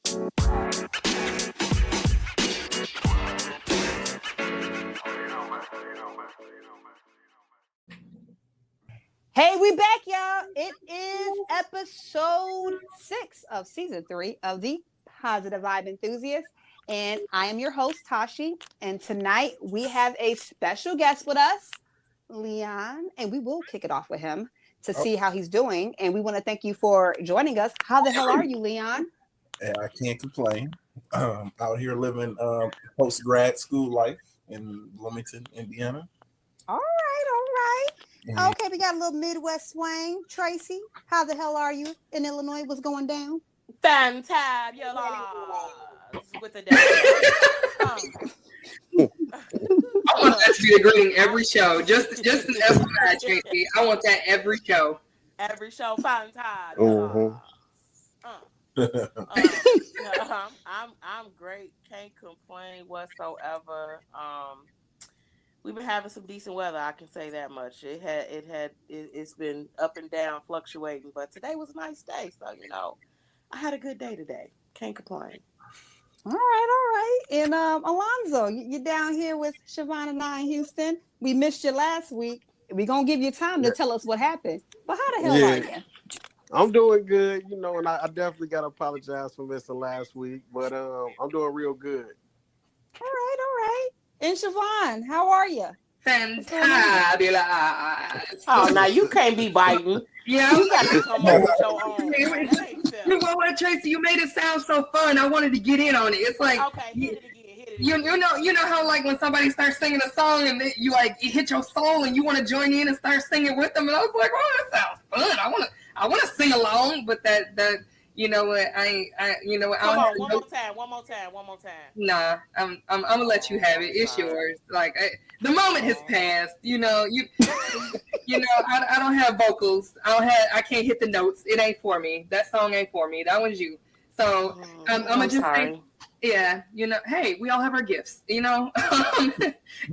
Hey, we back, y'all. It is episode 6 of season 3 of the Positive Vibe Enthusiast. And I am your host, Tashi. And tonight we have a special guest with us, Leon. And we will kick it off with him to see how he's doing. And we want to thank you for joining us. How the hell are you, Leon? I can't complain. Out here living post-grad school life in Bloomington, Indiana. All right. Okay, we got a little Midwest swing. Tracy, how the hell are you in Illinois? What's going down? Fantabulous with the day. I want that to be a greeting every show. Just an FYI, Tracy. I want that every show. Every show, fantabulous. I'm great. Can't complain whatsoever. We've been having some decent weather. I can say that much. It's been up and down, fluctuating, but today was a nice day. So I had a good day today. Can't complain. All right. And Alonzo, you're down here with Siobhan and I in Houston. We missed you last week. We're gonna give you time to tell us what happened. But how the hell are you? I'm doing good, and I definitely got to apologize for missing last week, but I'm doing real good. All right. And Siobhan, how are you? Fantabulous. Oh, now you can't be biting. Yeah, you got to come up with your own. You know what, Tracy? You made it sound so fun. I wanted to get in on it. It's like, okay, hit it again. You know how like when somebody starts singing a song and you like it hit your soul and you want to join in and start singing with them, and I was like, oh, that sounds fun. I want to sing along, but that you know what Come on, one more time. Nah, I'm gonna let you have it. It's yours. Like the moment has passed. I don't have vocals. I can't hit the notes. It ain't for me. That song ain't for me. That one's you. So I'm gonna just say, yeah. Hey, we all have our gifts. It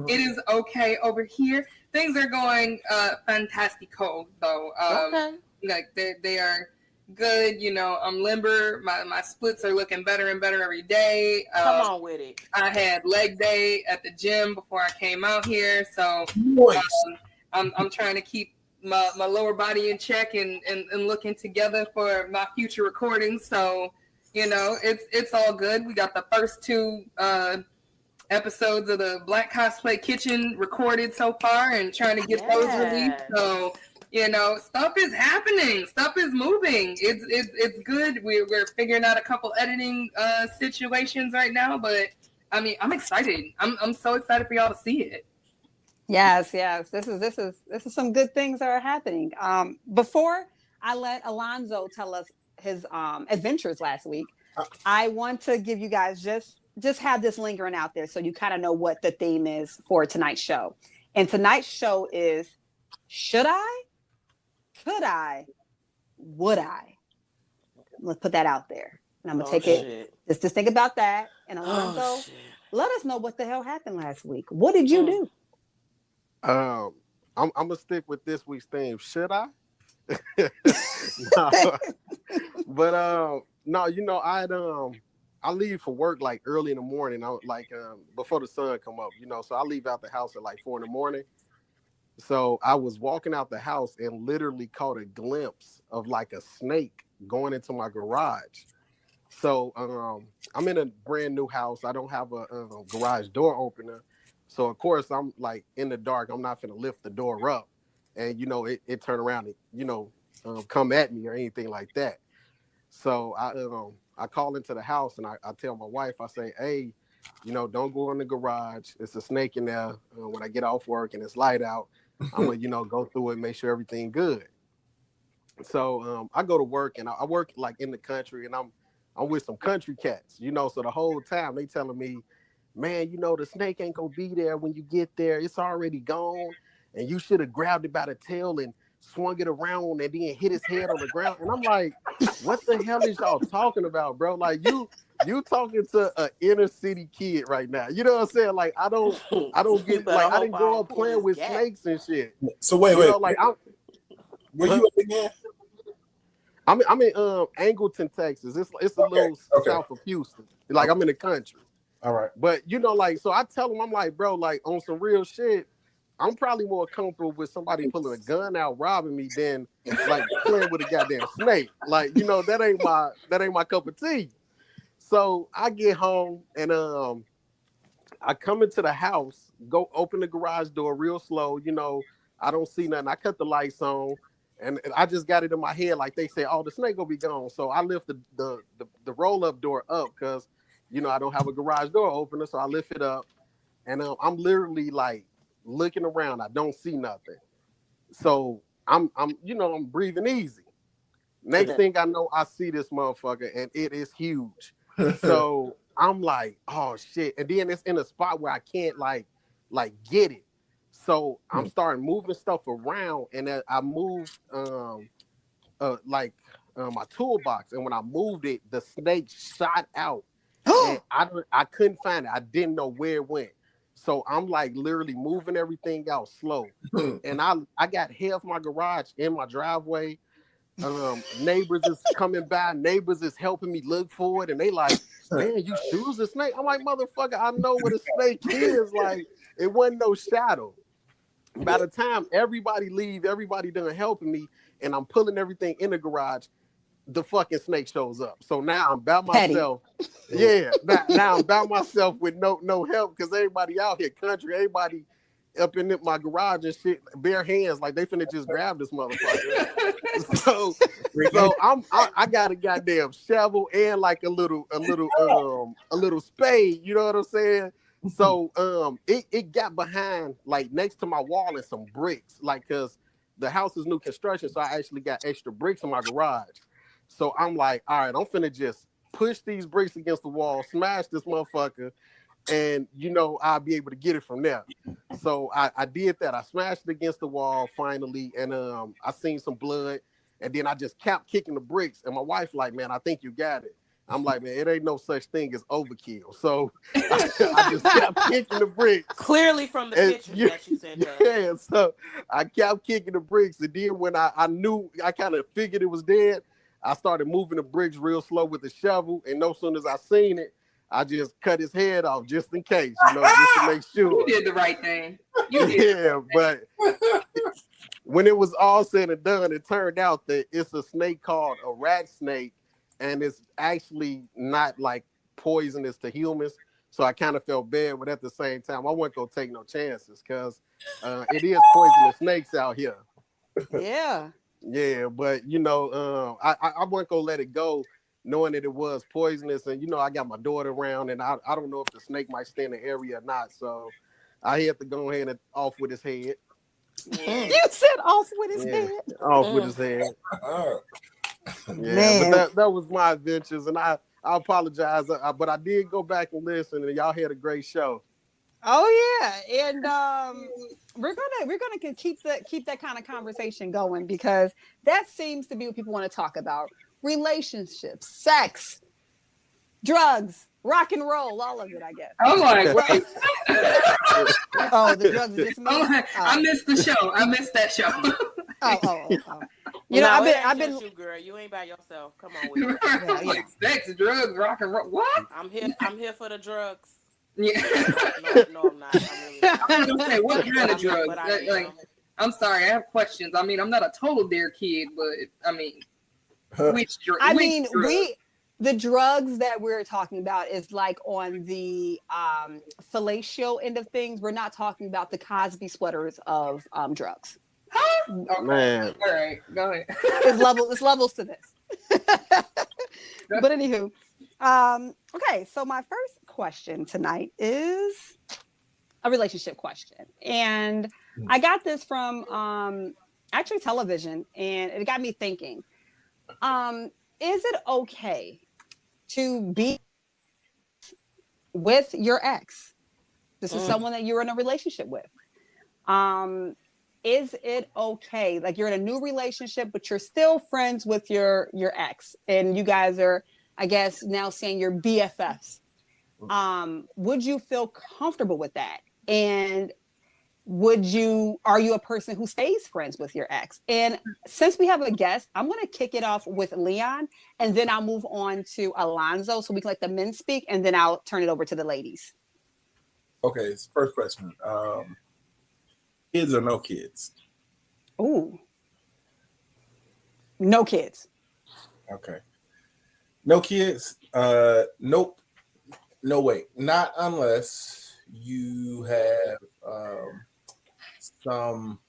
is okay over here. Things are going fantastico though. Okay. Like they are good. I'm limber. My splits are looking better and better every day. Come on with it. I had leg day at the gym before I came out here, so I'm trying to keep my lower body in check and looking together for my future recordings. So it's all good. We got the first 2 episodes of the Black Cosplay Kitchen recorded so far, and trying to get those released. So. Stuff is happening. Stuff is moving. It's good. We're figuring out a couple editing situations right now, but I mean, I'm excited. I'm so excited for y'all to see it. Yes. This is some good things that are happening. Before I let Alonzo tell us his adventures last week, I want to give you guys just have this lingering out there so you kind of know what the theme is for tonight's show. And tonight's show is should I? Could I? Would I? Let's put that out there. And I'm going to take it. Just think about that. And Alonzo, let us know what the hell happened last week. What did you do? I'm going to stick with this week's theme. Should I? No. But, I leave for work like early in the morning. Before the sun come up, so I leave out the house at like 4 in the morning. So I was walking out the house and literally caught a glimpse of like a snake going into my garage. So I'm in a brand new house. I don't have a garage door opener. So of course I'm like in the dark. I'm not going to lift the door up and, it turn around and, come at me or anything like that. So I call into the house and I tell my wife, I say, hey, don't go in the garage. It's a snake in there. When I get off work and it's light out, I'm gonna, go through it and make sure everything good. So I go to work and I work like in the country and I'm with some country cats, so the whole time they telling me, man, the snake ain't gonna be there when you get there. It's already gone. And you should have grabbed it by the tail and swung it around and then hit his head on the ground. And I'm like, what the hell is y'all talking about, bro? Like you talking to an inner city kid right now. You know what I'm saying? Like I don't get like I didn't grow up playing with snakes and shit. So wait. Like were you up again? I'm in Angleton, Texas. It's a little south of Houston. Like I'm in the country. All right. But like, so I tell them, I'm like, bro, like on some real shit, I'm probably more comfortable with somebody pulling a gun out robbing me than like playing with a goddamn snake. Like, that ain't my cup of tea. So I get home and I come into the house, go open the garage door real slow. I don't see nothing. I cut the lights on, and I just got it in my head like they say, oh, the snake will be gone. So I lift the roll up door up because I don't have a garage door opener, so I lift it up, and I'm literally like looking around. I don't see nothing. So I'm breathing easy. Next thing I know, I see this motherfucker, and it is huge. So I'm like, oh shit. And then it's in a spot where I can't like get it. So I'm starting moving stuff around, and I moved my toolbox. And when I moved it, the snake shot out. And I couldn't find it. I didn't know where it went. So I'm like literally moving everything out slow. And I got half my garage in my driveway. Neighbors is coming by, neighbors is helping me look for it, and they like, man, you choose a snake? I'm like, motherfucker, I know what a snake is. Like, it wasn't no shadow. By the time everybody leave, everybody done helping me, and I'm pulling everything in the garage, the fucking snake shows up. So now I'm by myself. Yeah, now I'm by myself with no help because everybody out here country, everybody up in my garage and shit, bare hands, like they finna just grab this motherfucker. so I got a goddamn shovel and like a little spade, you know what I'm saying? So it got behind like next to my wall and some bricks, like cause the house is new construction, so I actually got extra bricks in my garage. So I'm like, all right, I'm finna just push these bricks against the wall, smash this motherfucker, and I'll be able to get it from there. So I did that. I smashed it against the wall finally, and I seen some blood, and then I just kept kicking the bricks. And my wife like, man, I think you got it. I'm like, man, it ain't no such thing as overkill. So I just kept kicking the bricks. Clearly from the pictures that you sent us. Yeah, so I kept kicking the bricks, and then when I knew, I kind of figured it was dead, I started moving the bricks real slow with the shovel, and no sooner as I seen it, I just cut his head off just in case, just to make sure. You did the right thing. Yeah, but when it was all said and done, it turned out that it's a snake called a rat snake, and it's actually not like poisonous to humans. So I kind of felt bad, but at the same time, I wasn't gonna take no chances because it is poisonous snakes out here. Yeah. Yeah, but I wasn't gonna let it go, knowing that it was poisonous, and I got my daughter around, and I don't know if the snake might stay in the area or not, so I had to go ahead and off with his head. You said off with his head. Off with his head. Man. But that was my adventures, and I apologize, but I did go back and listen, and y'all had a great show. Oh yeah, and we're gonna keep that kind of conversation going because that seems to be what people want to talk about: relationships, sex, drugs, rock and roll, all of it, I guess. I'm like, wait. Oh, the drugs are just me. I missed the show. I missed that show. Oh. I've been you, girl. You ain't by yourself. Come on with it. Like sex, drugs, rock and roll. What? I'm here for the drugs. Yeah. No, I'm not. I'm really not. Say, what kind of drugs? I'm sorry, I have questions. I mean, I'm not a total dare kid, but I mean, which drugs? The drugs that we're talking about is like on the fellatio end of things. We're not talking about the Cosby sweaters of drugs. Okay. Man. All right, go ahead. It's levels to this. But anywho, okay. So my first question tonight is a relationship question, and I got this from actually television, and it got me thinking. Is it okay to be with your ex? This is someone that you're in a relationship with. Is it okay? Like you're in a new relationship, but you're still friends with your ex, and you guys are, I guess, now saying you're BFFs. Would you feel comfortable with that? And are you a person who stays friends with your ex? And since we have a guest, I'm going to kick it off with Leon, and then I'll move on to Alonzo so we can let the men speak, and then I'll turn it over to the ladies. Okay, first question. Kids or no kids? Ooh. No kids. Okay. No kids? Nope. No way. Not unless you have some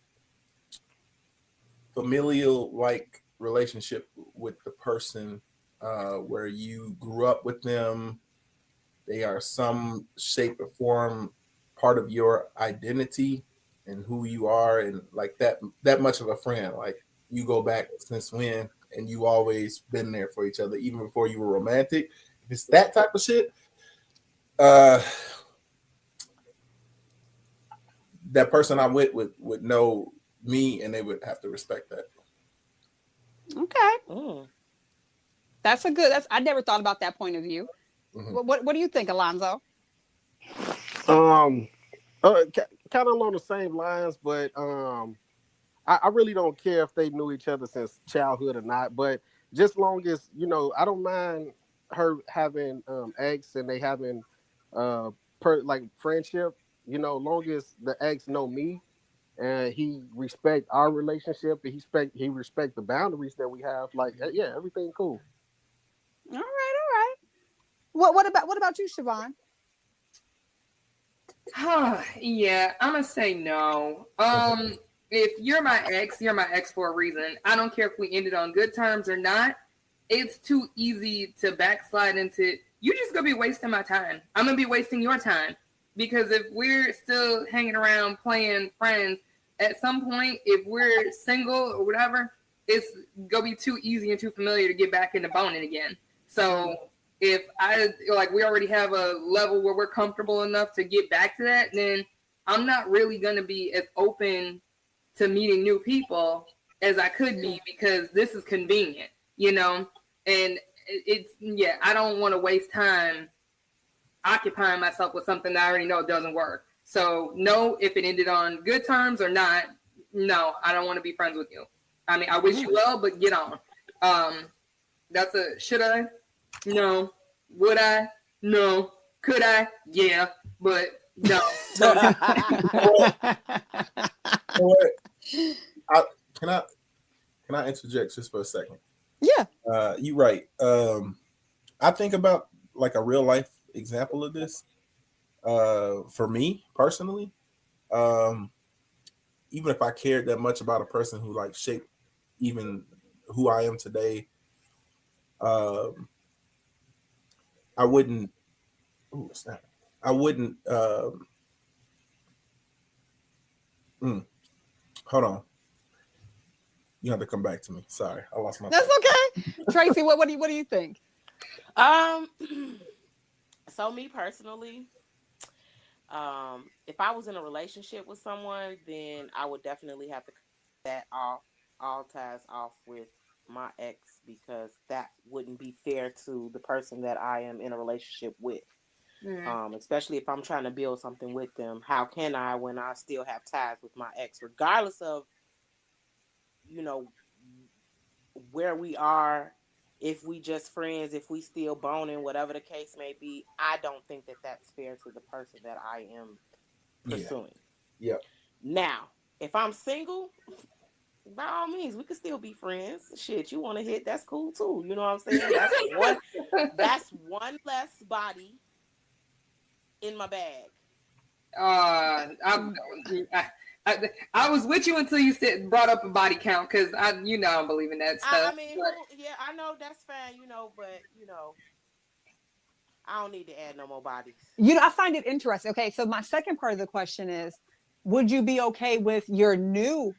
familial like relationship with the person where you grew up with them. They are some shape or form part of your identity and who you are, and like that much of a friend. Like you go back since when, and you always been there for each other, even before you were romantic. If it's that type of shit, that person I'm with would know me, and they would have to respect that. Okay. That's I never thought about that point of view. Mm-hmm. What do you think, Alonzo? Kind of along the same lines, but I really don't care if they knew each other since childhood or not. But just long as, I don't mind her having ex and they having like friendship, long as the ex know me and he respect our relationship and he respect the boundaries that we have. Like, yeah, everything cool. All right. What about you, Siobhan? Yeah, I'm gonna say no. If you're my ex for a reason. I don't care if we ended on good terms or not. It's too easy to backslide into. You're just gonna be wasting my time. I'm gonna be wasting your time, because if we're still hanging around playing friends, at some point, if we're single or whatever, it's gonna be too easy and too familiar to get back into boning again. So if we already have a level where we're comfortable enough to get back to that, then I'm not really going to be as open to meeting new people as I could be, because this is convenient, and I don't want to waste time occupying myself with something that I already know doesn't work. So no, if it ended on good terms or not, no, I don't want to be friends with you. I mean, I wish you well, but get on. That's a should I? No. Would I? No. Could I? Yeah. But no. Can I interject just for a second? Yeah. You're right. I think about like a real life example of this. For me personally, even if I cared that much about a person who like shaped even who I am today, I wouldn't. Ooh, snap. I wouldn't. Hold on. You have to come back to me. Sorry, I lost my. That's okay, Tracy. What do you think? So me personally, if I was in a relationship with someone, then I would definitely have to cut that off, all ties off with my ex, because that wouldn't be fair to the person that I am in a relationship with. Especially if I'm trying to build something with them. How can I when I still have ties with my ex, regardless of, where we are, if we just friends, if we still boning, whatever the case may be. I don't think that that's fair to the person that I am pursuing. Yeah. Now, if I'm single, by all means, we could still be friends. Shit, you want to hit, that's cool too. You know what I'm saying? That's one less body in my bag. I was with you until you brought up a body count, because I don't believe in that stuff. I mean, I know that's fine, but I don't need to add no more bodies. I find it interesting. Okay, so my second part of the question is, would you be okay with your new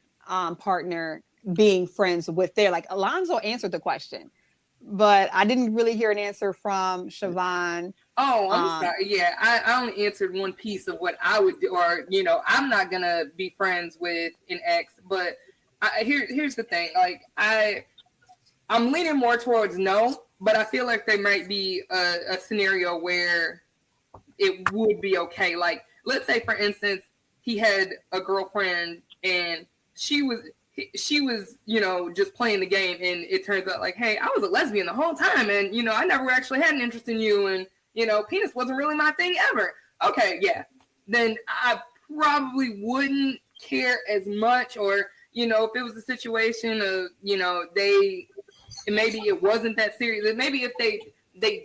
partner being friends with like Alonzo answered the question, but I didn't really hear an answer from Siobhan. Oh, I'm sorry. Yeah, I only answered one piece of what I would do, or I'm not gonna be friends with an ex. But here's the thing. Like I'm leaning more towards no, but I feel like there might be a scenario where it would be okay. Like, let's say for instance, he had a girlfriend and she was, you know, just playing the game, and it turns out like, hey, I was a lesbian the whole time, and you know, I never actually had an interest in you, and you know, penis wasn't really my thing ever. Okay, yeah, then I probably wouldn't care as much, or you know, if it was a situation of, you know, maybe it wasn't that serious, maybe if they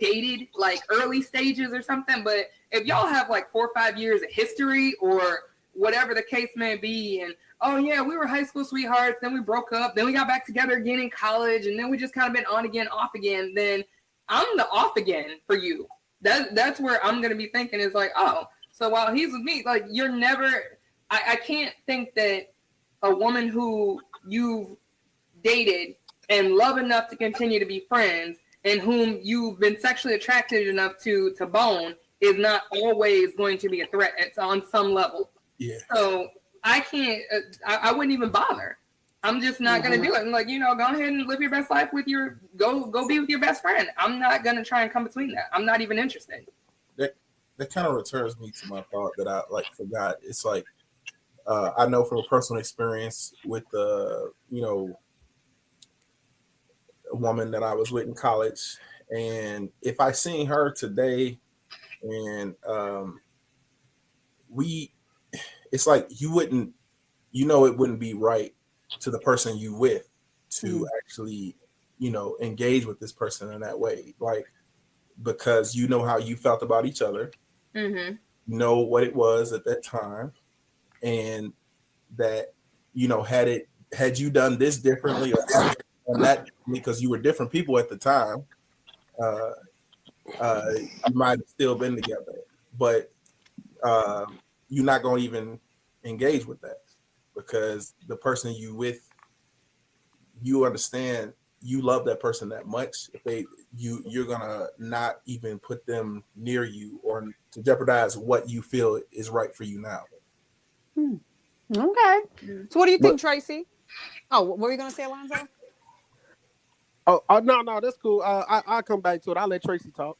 dated like early stages or something, but if y'all have like 4 or 5 years of history or whatever the case may be, and oh yeah, we were high school sweethearts, then we broke up, then we got back together again in college, and then we just kind of been on again, off again, then I'm the off again for you. That's where I'm gonna be thinking is like, oh, so while he's with me, like you're never, I can't think that a woman who you've dated and love enough to continue to be friends and whom you've been sexually attracted enough to bone is not always going to be a threat. It's on some level. Yeah. So I can't, I wouldn't even bother. I'm just not going to do it. I'm like, you know, go ahead and live your best life with go be with your best friend. I'm not going to try and come between that. I'm not even interested. That kind of returns me to my thought that I like forgot. It's like, I know from a personal experience with you know, a woman that I was with in college, and if I seen her today, and it's like you wouldn't, you know, it wouldn't be right to the person you with to actually, you know, engage with this person in that way, like, because you know how you felt about each other, you know what it was at that time, and that, you know, had you done this differently or that, because you were different people at the time, you might have still been together, but you're not going to even engage with that because the person you with, you understand you love that person that much. If you're gonna not even put them near you or to jeopardize what you feel is right for you now. Okay. So what do you think, Tracy? Oh, what were you gonna say, Alonzo? Oh no, that's cool. I'll come back to it. I'll let Tracy talk.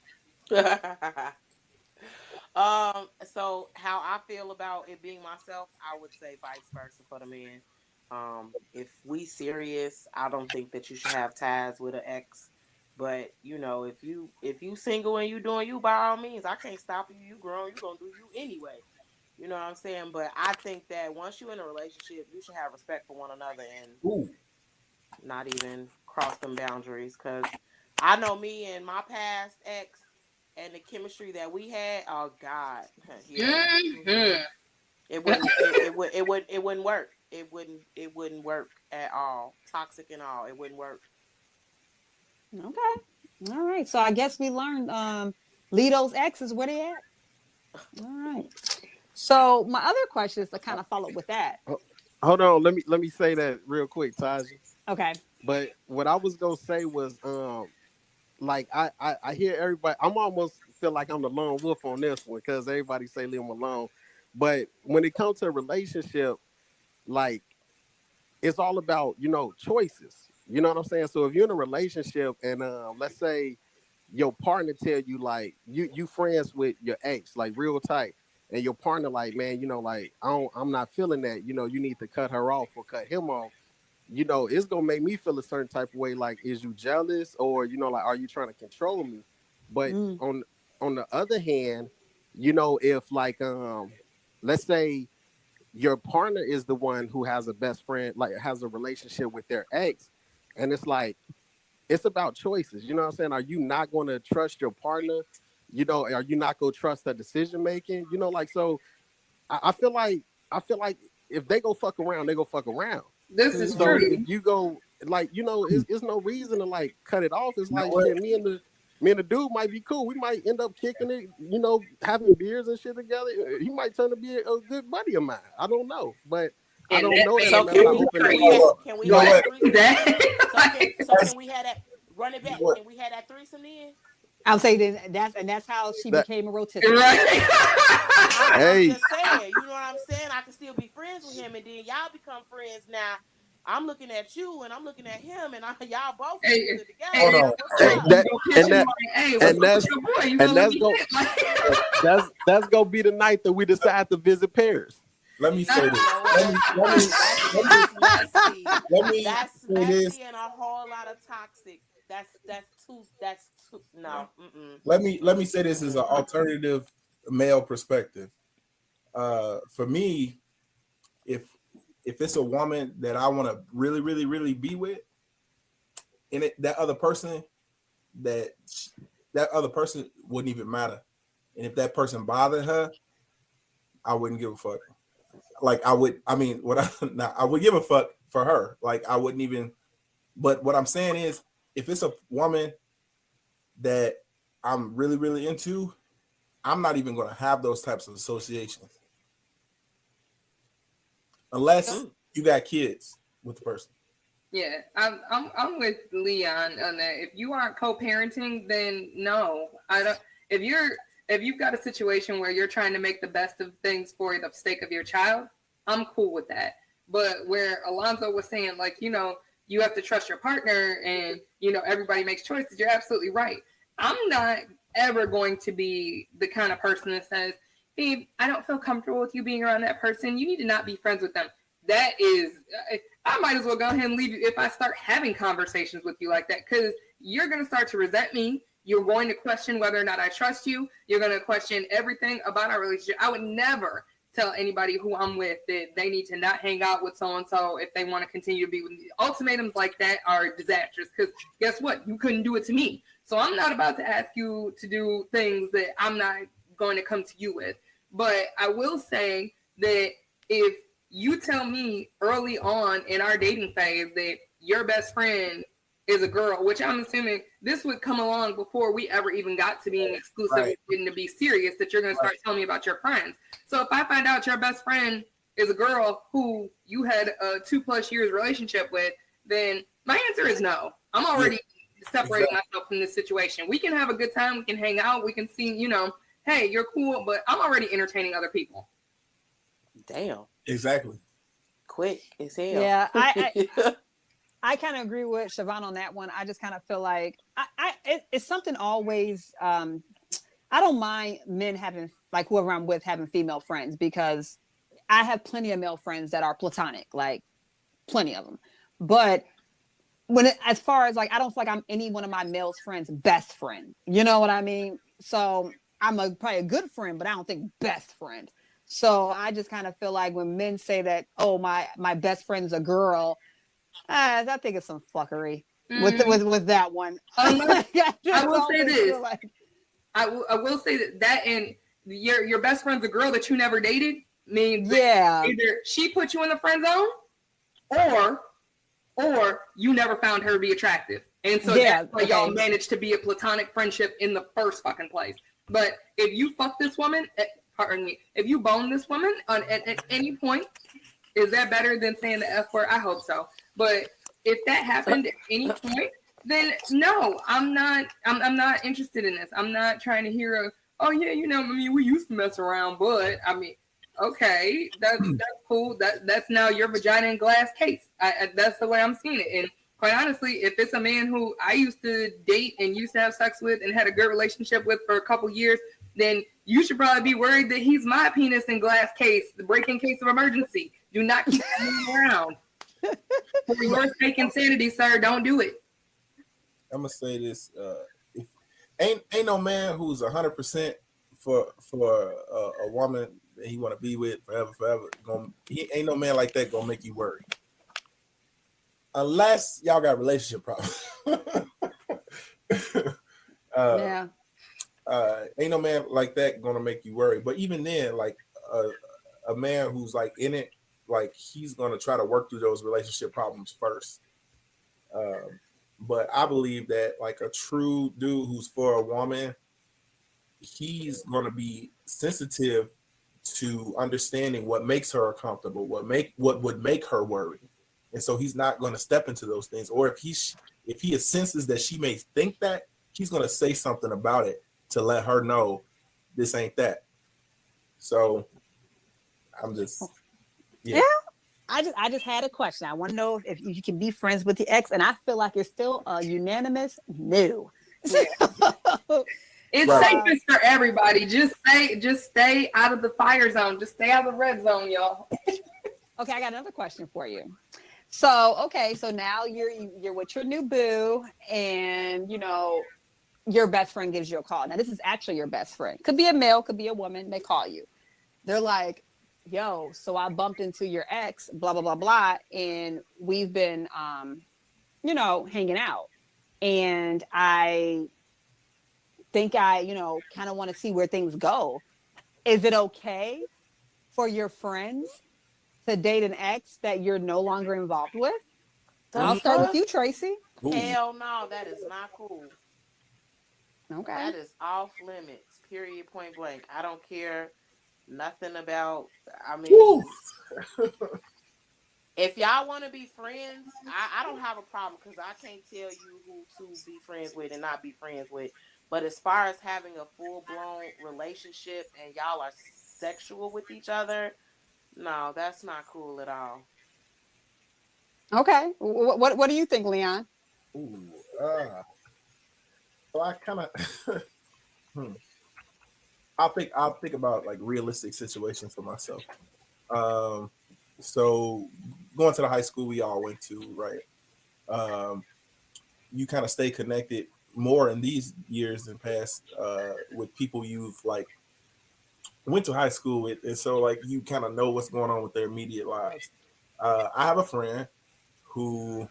So how I feel about it being myself, I would say vice versa for the men. If we serious, I don't think that you should have ties with an ex. But you know, if you single and you doing you, by all means, I can't stop you. You grown, you gonna do you anyway. You know what I'm saying? But I think that once you're in a relationship, you should have respect for one another and not even cross them boundaries. Because I know me and my past ex and the chemistry that we had. Oh God, yeah. It wouldn't work. It wouldn't work at all. Toxic and all. It wouldn't work. Okay. All right. So I guess we learned Lito's exes, where they at? All right. So my other question is to kind of follow with that. Hold on, let me say that real quick, Taji. Okay. But what I was gonna say was like I hear everybody, I'm almost feel like I'm the lone wolf on this one because everybody say leave them alone. But when it comes to a relationship, like it's all about, you know, choices. You know what I'm saying? So if you're in a relationship and let's say your partner tell you like you friends with your ex, like real tight, and your partner like, man, you know, like I'm not feeling that, you know, you need to cut her off or cut him off. You know, it's gonna make me feel a certain type of way. Like, is you jealous, or you know, like, are you trying to control me? But on the other hand, you know, if like let's say your partner is the one who has a best friend, like has a relationship with their ex, and it's like it's about choices. You know what I'm saying? Are you not going to trust your partner? You know, are you not going to trust their decision making? You know, like, so I feel like if they go fuck around, they go fuck around. This is So true. if you go, like, you know, it's no reason to like cut it off. It's like, shit, me and the dude might be cool. We might end up kicking it, you know, having beers and shit together. He might turn to be a good buddy of mine. I don't know, but I don't know that. So can we have that? Run it back. Can we have that threesome then? I'll say that's how she became a rotisserie. Right. I'm just saying, you know what I'm saying? I can still be friends with him, and then y'all become friends. Now I'm looking at you, and I'm looking at him, and y'all both good together. That's gonna be the night that we decide to visit Paris. let me say this. Let me that's messy and a whole lot of toxic. That's too. No. Let me say this as an alternative male perspective. For me, if it's a woman that I want to really, really, really be with, and that other person wouldn't even matter. And if that person bothered her, I wouldn't give a fuck. Like I would give a fuck for her. Like I wouldn't even, but what I'm saying is if it's a woman that I'm really, really into, I'm not even going to have those types of associations. Unless you got kids with the person. Yeah, I'm with Leon on that. If you aren't co-parenting, then no, I don't. If you've got a situation where you're trying to make the best of things for the sake of your child, I'm cool with that. But where Alonzo was saying, like, you know, you have to trust your partner, and you know everybody makes choices. You're absolutely right. I'm not ever going to be the kind of person that says, "Babe, I don't feel comfortable with you being around that person. You need to not be friends with them." That is, I might as well go ahead and leave you if I start having conversations with you like that, because you're going to start to resent me. You're going to question whether or not I trust you. You're going to question everything about our relationship. I would never tell anybody who I'm with that they need to not hang out with so-and-so if they want to continue to be with me. Ultimatums like that are disastrous, because guess what? You couldn't do it to me. So I'm not about to ask you to do things that I'm not going to come to you with. But I will say that if you tell me early on in our dating phase that your best friend is a girl, which I'm assuming this would come along before we ever even got to being exclusive and getting to be serious, that you're going to start telling me about your friends. So if I find out your best friend is a girl who you had a 2+ years relationship with, then my answer is no. I'm already separating myself from this situation. We can have a good time. We can hang out. We can see, you know, hey, you're cool, but I'm already entertaining other people. Damn. Exactly. Quick as hell. Yeah, I kind of agree with Siobhan on that one. I just kind of feel like it's something always. I don't mind men having, like, whoever I'm with having female friends, because I have plenty of male friends that are platonic, like plenty of them. But as far as like, I don't feel like I'm any one of my male friends' best friend. You know what I mean? So I'm probably a good friend, but I don't think best friend. So I just kind of feel like when men say that, oh, my best friend's a girl, I think it's some fuckery with that one. I will say this. I will say that and your best friend's a girl that you never dated means either she put you in the friend zone or you never found her to be attractive. And so that's why y'all managed to be a platonic friendship in the first fucking place. But if you fuck this woman, if you bone this woman at any point, is that better than saying the F word? I hope so. But if that happened at any point, then no, I'm not interested in this. I'm not trying to hear oh yeah, you know, I mean, we used to mess around, but I mean, okay, that's cool. That's now your vagina in glass case. That's the way I'm seeing it. And quite honestly, if it's a man who I used to date and used to have sex with and had a good relationship with for a couple years, then you should probably be worried that he's my penis in glass case, the break-in case of emergency. Do not keep him around. For your sake and sanity, sir, don't do it. I'm gonna say this: ain't no man who's 100% for a woman that he want to be with forever. Ain't no man like that gonna make you worry, unless y'all got relationship problems. Ain't no man like that gonna make you worry. But even then, like a man who's like in it, like he's gonna try to work through those relationship problems first. But I believe that like a true dude who's for a woman, he's gonna be sensitive to understanding what makes her uncomfortable, what would make her worry, and so he's not gonna step into those things. Or if he senses that she may think that, he's gonna say something about it to let her know this ain't that. So I'm just I just had a question. I want to know if you can be friends with the ex, and I feel like it's still a unanimous no. It's safest for everybody. Just stay out of the fire zone. Just stay out of the red zone, y'all. Okay, I got another question for you. So now you're with your new boo, and your best friend gives you a call. Now this is actually your best friend. Could be a male, could be a woman. They call you. They're like, "Yo, so I bumped into your ex, blah blah blah blah, and we've been hanging out, and I think I kind of want to see where things go. Is it okay for your friends to date an ex that you're no longer involved with?" I'll start with you, Tracy. Hell no, that is not cool. Okay. That is off limits, period, point blank. I don't care nothing about, if y'all want to be friends, I don't have a problem, because I can't tell you who to be friends with and not be friends with. But as far as having a full-blown relationship and y'all are sexual with each other, no, that's not cool at all. Okay. What do you think, Leon? Ooh, so I kind of, I'll think about like realistic situations for myself. So going to the high school we all went to, right? You kind of stay connected more in these years than past with people you've like went to high school with, and so like you kind of know what's going on with their immediate lives. I have a friend who,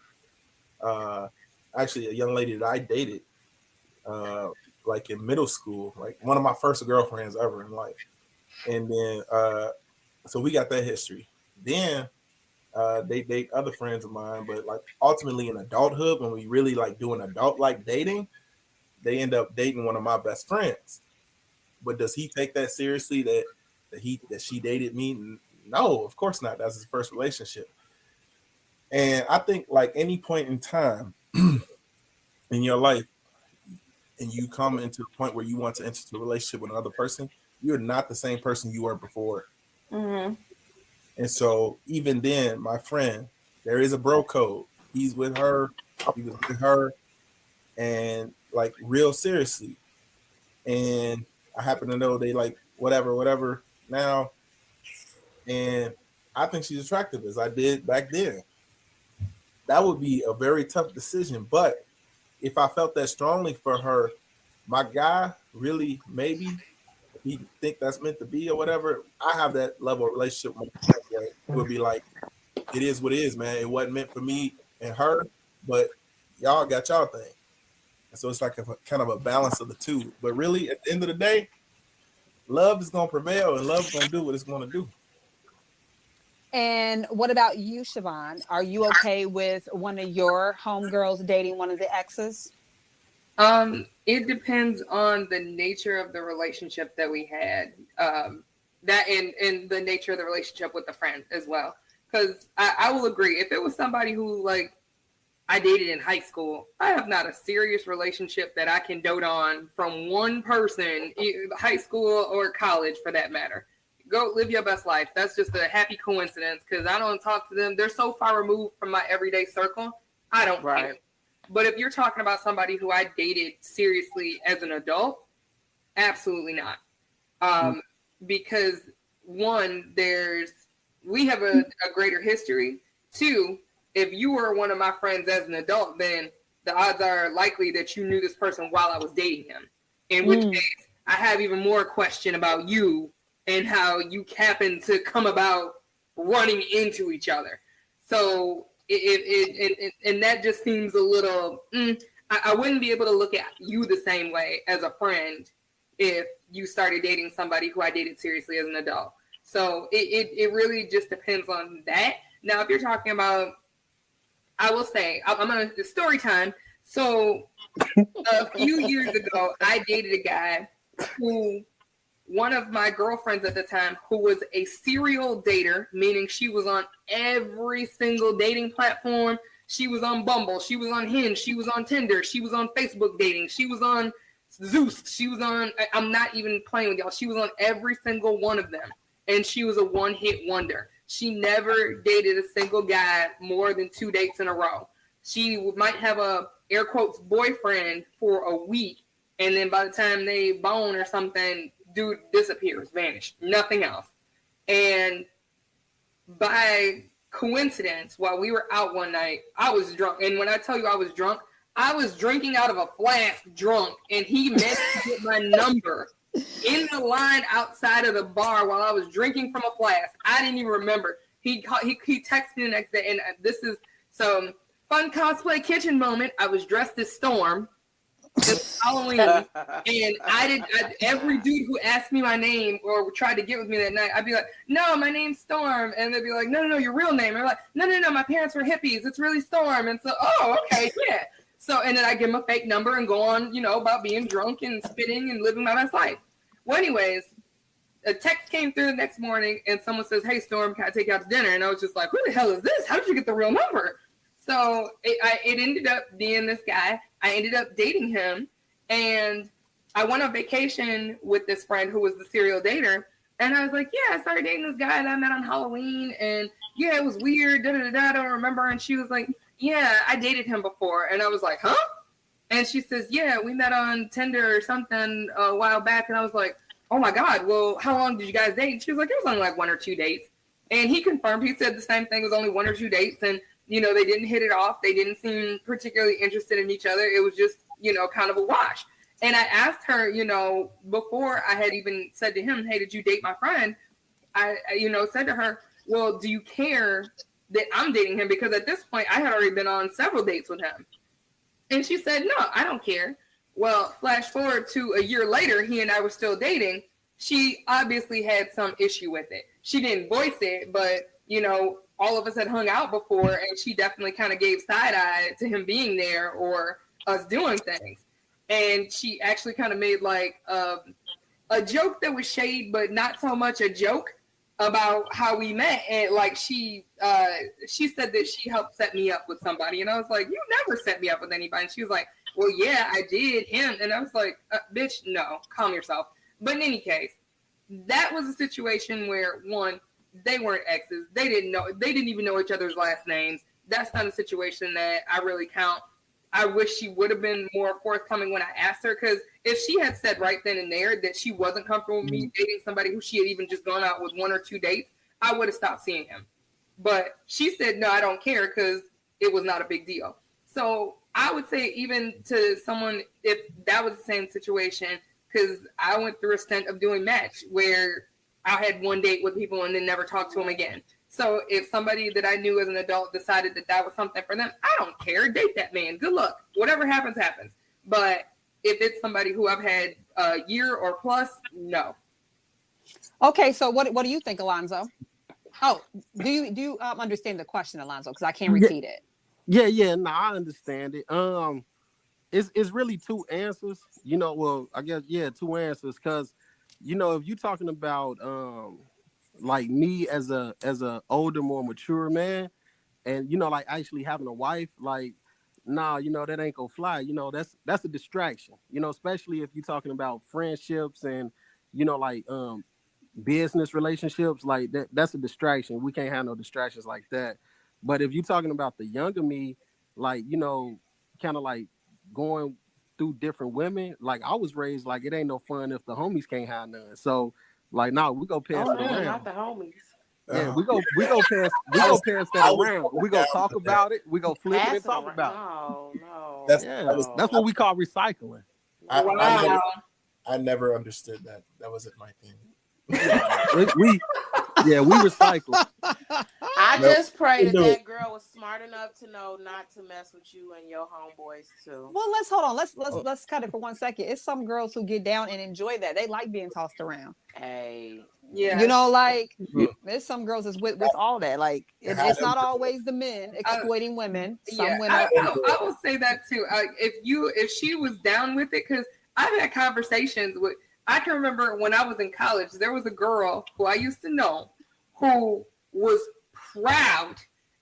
actually a young lady that I dated, like in middle school, like one of my first girlfriends ever in life, and then so we got that history. Then they date other friends of mine, but like ultimately in adulthood, when we really like doing adult like dating, they end up dating one of my best friends. But does he take that seriously that she dated me? No, of course not. That's his first relationship. And I think like any point in time in your life, and you come into a point where you want to enter into a relationship with another person, you're not the same person you were before. Mm-hmm. And so even then, my friend, there is a bro code. He was with her, and like real seriously. And I happen to know they like whatever now. And I think she's attractive as I did back then. That would be a very tough decision. But if I felt that strongly for her, my guy, really, maybe, if he think that's meant to be or whatever, I have that level of relationship with my friend where it would be like, it is what it is, man. It wasn't meant for me and her, but y'all got y'all thing. And so it's like a kind of a balance of the two. But really, at the end of the day, love is going to prevail, and love is going to do what it's going to do. And what about you, Siobhan? Are you okay with one of your homegirls dating one of the exes? It depends on the nature of the relationship that we had. That and the nature of the relationship with the friend as well. Because I will agree, if it was somebody who like I dated in high school, I have not a serious relationship that I can dote on from one person, high school or college for that matter. Go live your best life. That's just a happy coincidence because I don't talk to them. They're so far removed from my everyday circle. I don't care. But if you're talking about somebody who I dated seriously as an adult, absolutely not. Because one, we have a greater history. Two, if you were one of my friends as an adult, then the odds are likely that you knew this person while I was dating him. In which case, I have even more question about you and how you happen to come about running into each other. So and that just seems a little. I wouldn't be able to look at you the same way as a friend if you started dating somebody who I dated seriously as an adult. So it really just depends on that. Now, if you're talking about, I will say, I'm going to story time. So a few years ago, I dated a guy who, one of my girlfriends at the time, who was a serial dater, meaning she was on every single dating platform. She was on Bumble. She was on Hinge. She was on Tinder. She was on Facebook dating. She was on Zeus. She was on, I'm not even playing with y'all. She was on every single one of them. And she was a one-hit wonder. She never dated a single guy more than 2 dates in a row. She might have a, air quotes, boyfriend for a week And then by the time they bone or something, dude disappears, vanished, nothing else. And by coincidence, while we were out one night, I was drunk. And when I tell you I was drunk, I was drinking out of a flask drunk, and he managed to get my number in the line outside of the bar while I was drinking from a flask. I didn't even remember. He texted me the next day, and this is some fun cosplay kitchen moment. I was dressed as Storm. It was Halloween, and every dude who asked me my name or tried to get with me that night, I'd be like, "No, my name's Storm," and they'd be like, "No, your real name." And I'm like, "No, my parents were hippies. It's really Storm." And so, oh, okay, yeah. So, and then I give him a fake number and go on, about being drunk and spitting and living my best life. Well, anyways, a text came through the next morning, and someone says, "Hey, Storm, can I take you out to dinner?" And I was just like, "Who the hell is this? How did you get the real number?" So it ended up being this guy. I ended up dating him, and I went on vacation with this friend who was the serial dater. And I was like, "Yeah, I started dating this guy that I met on Halloween, and yeah, it was weird. I don't remember." And she was like, "Yeah, I dated him before." And I was like, "Huh?" And she says, "Yeah, we met on Tinder or something a while back." And I was like, "Oh my God, well, how long did you guys date?" And she was like, "It was only like 1 or 2 dates." And he confirmed, he said the same thing, it was only 1 or 2 dates. And, they didn't hit it off. They didn't seem particularly interested in each other. It was just, kind of a wash. And I asked her, before I had even said to him, "Hey, did you date my friend?" I said to her, "Well, do you care that I'm dating him?" Because at this point, I had already been on several dates with him. And she said, "No, I don't care." Well, flash forward to a year later, he and I were still dating. She obviously had some issue with it. She didn't voice it, but, all of us had hung out before, and she definitely kind of gave side eye to him being there or us doing things. And she actually kind of made like a joke that was shade, but not so much a joke, about how we met. And like she said that she helped set me up with somebody. And I was like, "You never set me up with anybody." And she was like, "Well, yeah, I did him." And I was like, "Bitch, no, calm yourself." But in any case, that was a situation where, one, they weren't exes. They didn't even know each other's last names. That's not a situation that I really count. I wish she would have been more forthcoming when I asked her, because if she had said right then and there that she wasn't comfortable with me dating somebody who she had even just gone out with 1 or 2 dates, I would have stopped seeing him. But she said, "No, I don't care," because it was not a big deal. So I would say, even to someone, if that was the same situation, because I went through a stint of doing Match where I had 1 date with people and then never talked to them again. So if somebody that I knew as an adult decided that that was something for them, I don't care. Date that man. Good luck. Whatever happens, happens. But if it's somebody who I've had a year or plus, no. Okay, so what do you think, Alonzo? Oh, do you understand the question, Alonzo? Because I can't repeat it. Yeah. No, I understand it. It's really 2 answers. Well, I guess 2 answers, because if you're talking about like me as a older, more mature man, and like actually having a wife, like, nah, that ain't gonna fly. That's a distraction. Especially if you're talking about friendships and like business relationships, like that's a distraction. We can't have no distractions like that. But if you're talking about the younger me, like, kind of like going through different women, like I was raised like it ain't no fun if the homies can't have none. So like, nah, we go pass it around. Not the homies. Yeah, we go pass that around. We go talk about it. We go flip it and talk about it. No. That's what we call recycling. I never understood that. That wasn't my thing. we recycle. I just pray that girl was smart enough to know not to mess with you and your homeboys too. Well, let's hold on. Let's cut it for 1 second. It's some girls who get down and enjoy that. They like being tossed around. Hey, yeah, like there's some girls that's with all that. Like it's not always the men exploiting women. Some women. I will say that too. If she was down with it, because I've had conversations with. I can remember when I was in college, there was a girl who I used to know who was proud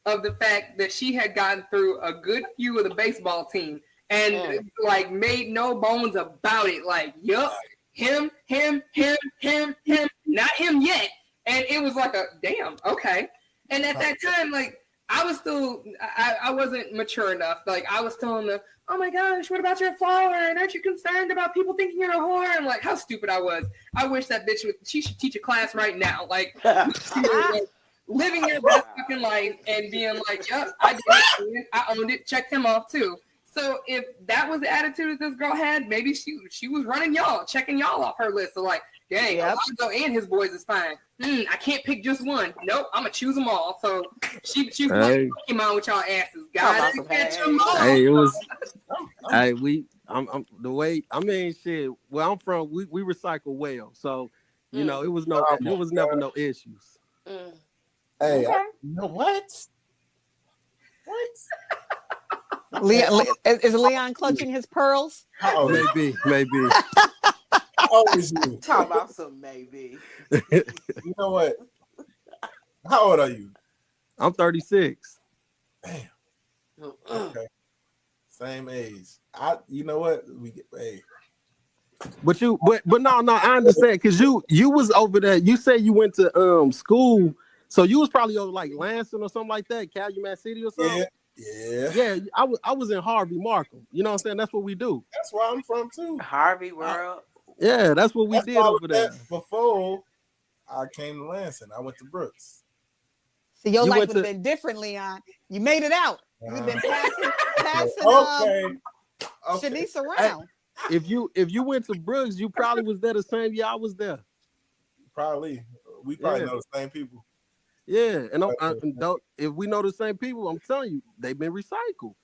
of the fact that she had gotten through a good few of the baseball team and like made no bones about it. Like, yup, him, not him yet. And it was like damn, okay. And at that time, like, I was still, I wasn't mature enough. Like, I was telling them, oh my gosh, what about your flower? And aren't you concerned about people thinking you're a whore? And like, how stupid I was. I wish that bitch she should teach a class right now. Like, living your best fucking life and being like, yep, I did it. I owned it. Checked him off too. So if that was the attitude that this girl had, maybe she was running y'all, checking y'all off her list. So like, dang, Alonzo and his boys is fine. I can't pick just one. Nope, I'm gonna choose them all. So she was like Pokemon with y'all asses, guys. Hey, it was. I'm the way. I mean, shit. Where I'm from, we recycle well, so you know it was never no issues. Hey, you know what? Leon, is Leon clutching his pearls? Maybe. How old is you? Talk about some maybe. You know what? How old are you? I'm 36. Damn. Okay. Same age. You know what? But no, I understand because you was over there. You said you went to school, so you was probably over like Lansing or something like that, Calumet City or something. Yeah. I was in Harvey Markham. You know what I'm saying? That's what we do. That's where I'm from too. Harvey World. Yeah, that's what we did over there. Before I came to Lansing, I went to Brooks. So your life would have been different, Leon. You made it out. You've been passing Shanice around. Hey, if you went to Brooks, you probably was there the same year I was there. Probably. We probably know the same people. Yeah, and if we know the same people, I'm telling you, they've been recycled.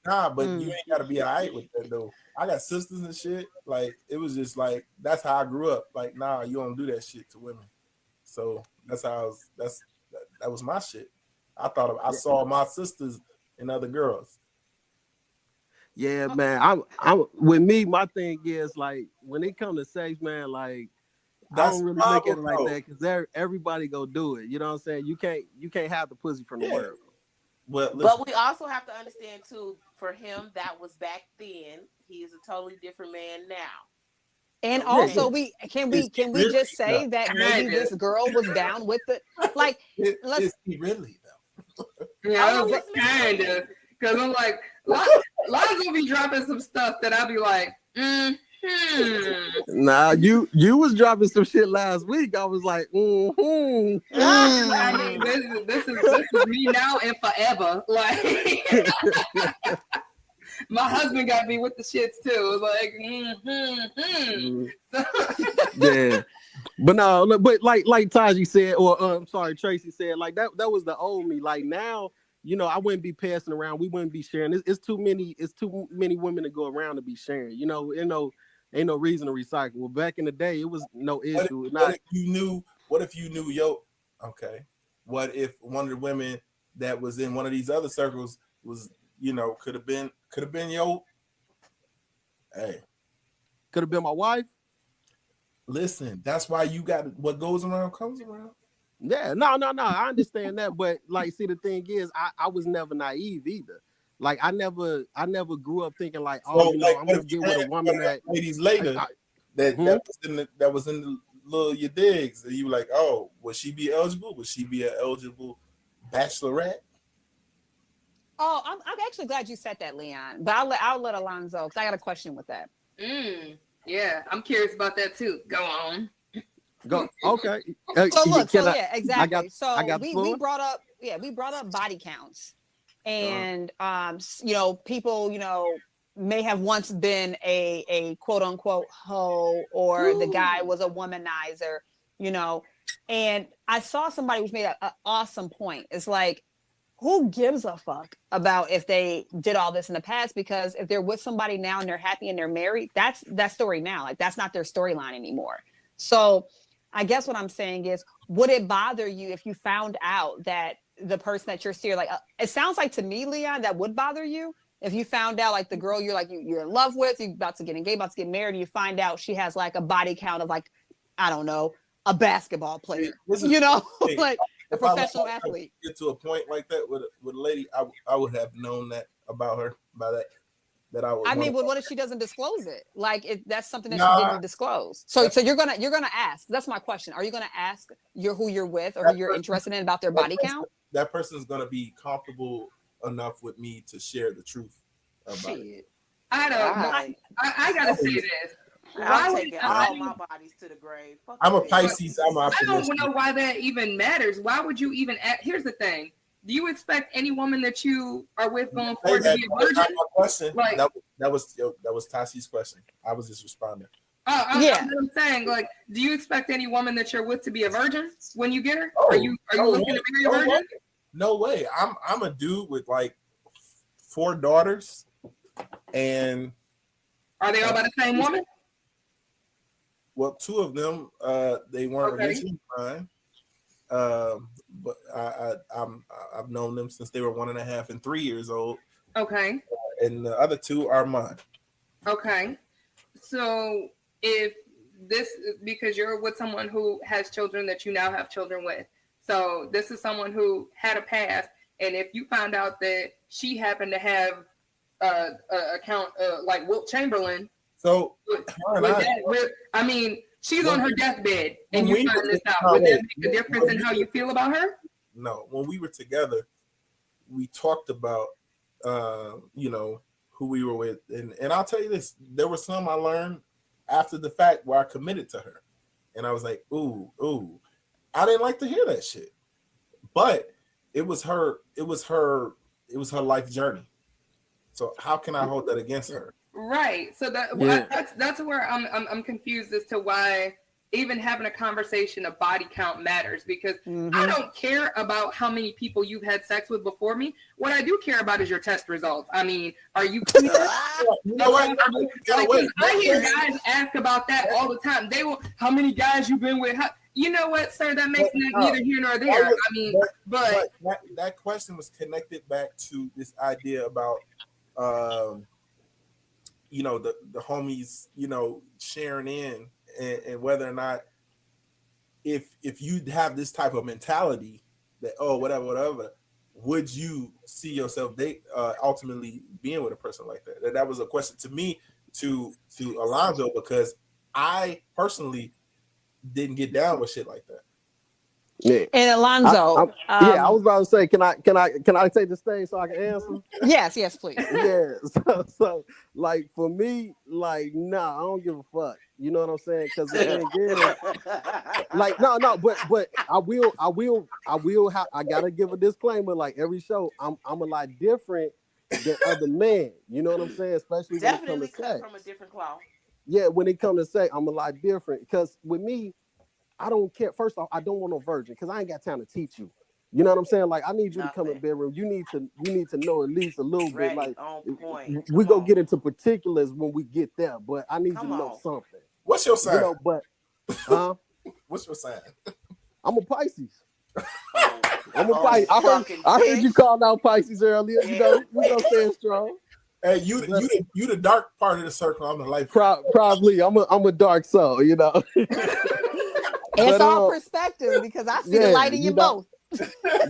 Nah, but you ain't gotta be alright with that though. I got sisters and shit. Like it was just like that's how I grew up. Like, nah, you don't do that shit to women. So that's how I was. That was my shit. I saw my sisters and other girls. Yeah, man. I'm with me. My thing is like when it comes to sex, man. Like I don't really look at it like that because everybody go do it. You know what I'm saying? You can't have the pussy from the world. But we also have to understand too. For him, that was back then. He is a totally different man now. And also, can we just say that maybe this girl was down with it? Like, is he really though? Yeah, kind of. Because I'm like, Lonzo be dropping some stuff that I'll be like, Nah, you was dropping some shit last week. I was like, I mean, this is me now and forever. Like, my husband got me with the shits too. Like, yeah. But no, but like Taji said, or I'm sorry, Tracy said, like that was the old me. Like now, you know, I wouldn't be passing around. We wouldn't be sharing. It's too many women to go around to be sharing. You know, ain't no reason to recycle. Well, back in the day, it was no issue. What if you knew? Okay. What if one of the women that was in one of these other circles was, you know, could have been yo? Hey, could have been my wife. Listen, that's why you got what goes around comes around. Yeah, no. I understand that, but like, see, the thing is, I was never naive either. Like, I never grew up thinking like, oh, you know, I'm gonna get with a woman that ladies later that was in the little your digs, and you were like, oh, would she be eligible? Would she be an eligible bachelorette? Oh, I'm actually glad you said that, Leon. But I'll let Alonzo, because I got a question with that. Yeah, I'm curious about that too. Go on. Go. Okay. Exactly. We brought up body counts, and you know, people, you know, may have once been a quote unquote hoe, or the guy was a womanizer, you know. And I saw somebody who's made an awesome point. It's like, who gives a fuck about if they did all this in the past? Because if they're with somebody now and they're happy and they're married, that's that story now. Like, that's not their storyline anymore. So I guess what I'm saying is, would it bother you if you found out that the person that you're seeing, like, it sounds like to me, Leon, that would bother you if you found out, like, the girl you're in love with, you're about to get engaged, about to get married, and you find out she has like a body count of, like, I don't know, a basketball player, you know, like a professional athlete. Get to a point like that with a lady, I would have known that about her by that I would. I mean, but what if she doesn't disclose it? Like, that's something that she didn't disclose. So you're gonna ask. That's my question. Are you gonna ask who you're with or who you're interested in about their body count? that person is going to be comfortable enough with me to share the truth about it. I don't know. I gotta say this. I'm taking all my bodies to the grave. I'm a Pisces. I'm I optimistic. don't know why that even matters. Why would you even here's the thing. Do you expect any woman that you are with going forward to be a virgin? That's my question. Like, that was Tashi's question. I was just responding. I'm saying, like, do you expect any woman that you're with to be a virgin when you get her? Are you looking to marry a virgin? No way. I'm a dude with like 4 daughters, and are they all by the same woman? Well, 2 of them, they weren't originally mine. But I've known them since they were 1.5 and 3 years old. Okay. And the other 2 are mine. Okay. So if this, because you're with someone who has children that you now have children with, so this is someone who had a past, and if you found out that she happened to have account like Wilt Chamberlain, so I mean, she's on her deathbed, and you find this out. Would that make a difference in how you feel about her? No. When we were together, we talked about who we were with, and I'll tell you this: there were some I learned after the fact where I committed to her, and I was like, ooh, I didn't like to hear that shit, but it was her life journey. So how can I hold that against her? Right. So that's where I'm confused as to why even having a conversation of body count matters, because I don't care about how many people you've had sex with before me. What I do care about is your test results. I mean, are you clear? I hear guys ask about that all the time. They will, how many guys you've been with? You know what, sir? That makes neither here nor there. I mean, but that question was connected back to this idea about the homies, sharing in, and whether or not if you have this type of mentality that whatever, would you see yourself ultimately being with a person like that? That was a question to me to Alonzo, because I personally didn't get down with shit like that. Yeah. And Alonzo, I was about to say, can I take the stage so I can answer? Yes, please. Yeah. So like for me, like nah, I don't give a fuck. You know what I'm saying? Because like no, but I gotta give a disclaimer. Like every show, I'm a lot different than other men. You know what I'm saying? Especially definitely when it comes to sex. From a different cloth. Yeah, when it comes to sex, I'm a lot different. Because with me, I don't care. First off, I don't want no virgin because I ain't got time to teach you. You know what I'm saying? Like I need you to come in the bedroom. You need to know at least a little bit. Like on point. We go get into particulars when we get there, but I need you to know something. What's your sign? What's your sign? I'm a Pisces. I'm a Pisces. I heard you called out Pisces earlier. You know, staying strong. Hey, you the dark part of the circle. I'm the light. Probably. I'm a dark soul. You know. It's all perspective, because I see the light in you both.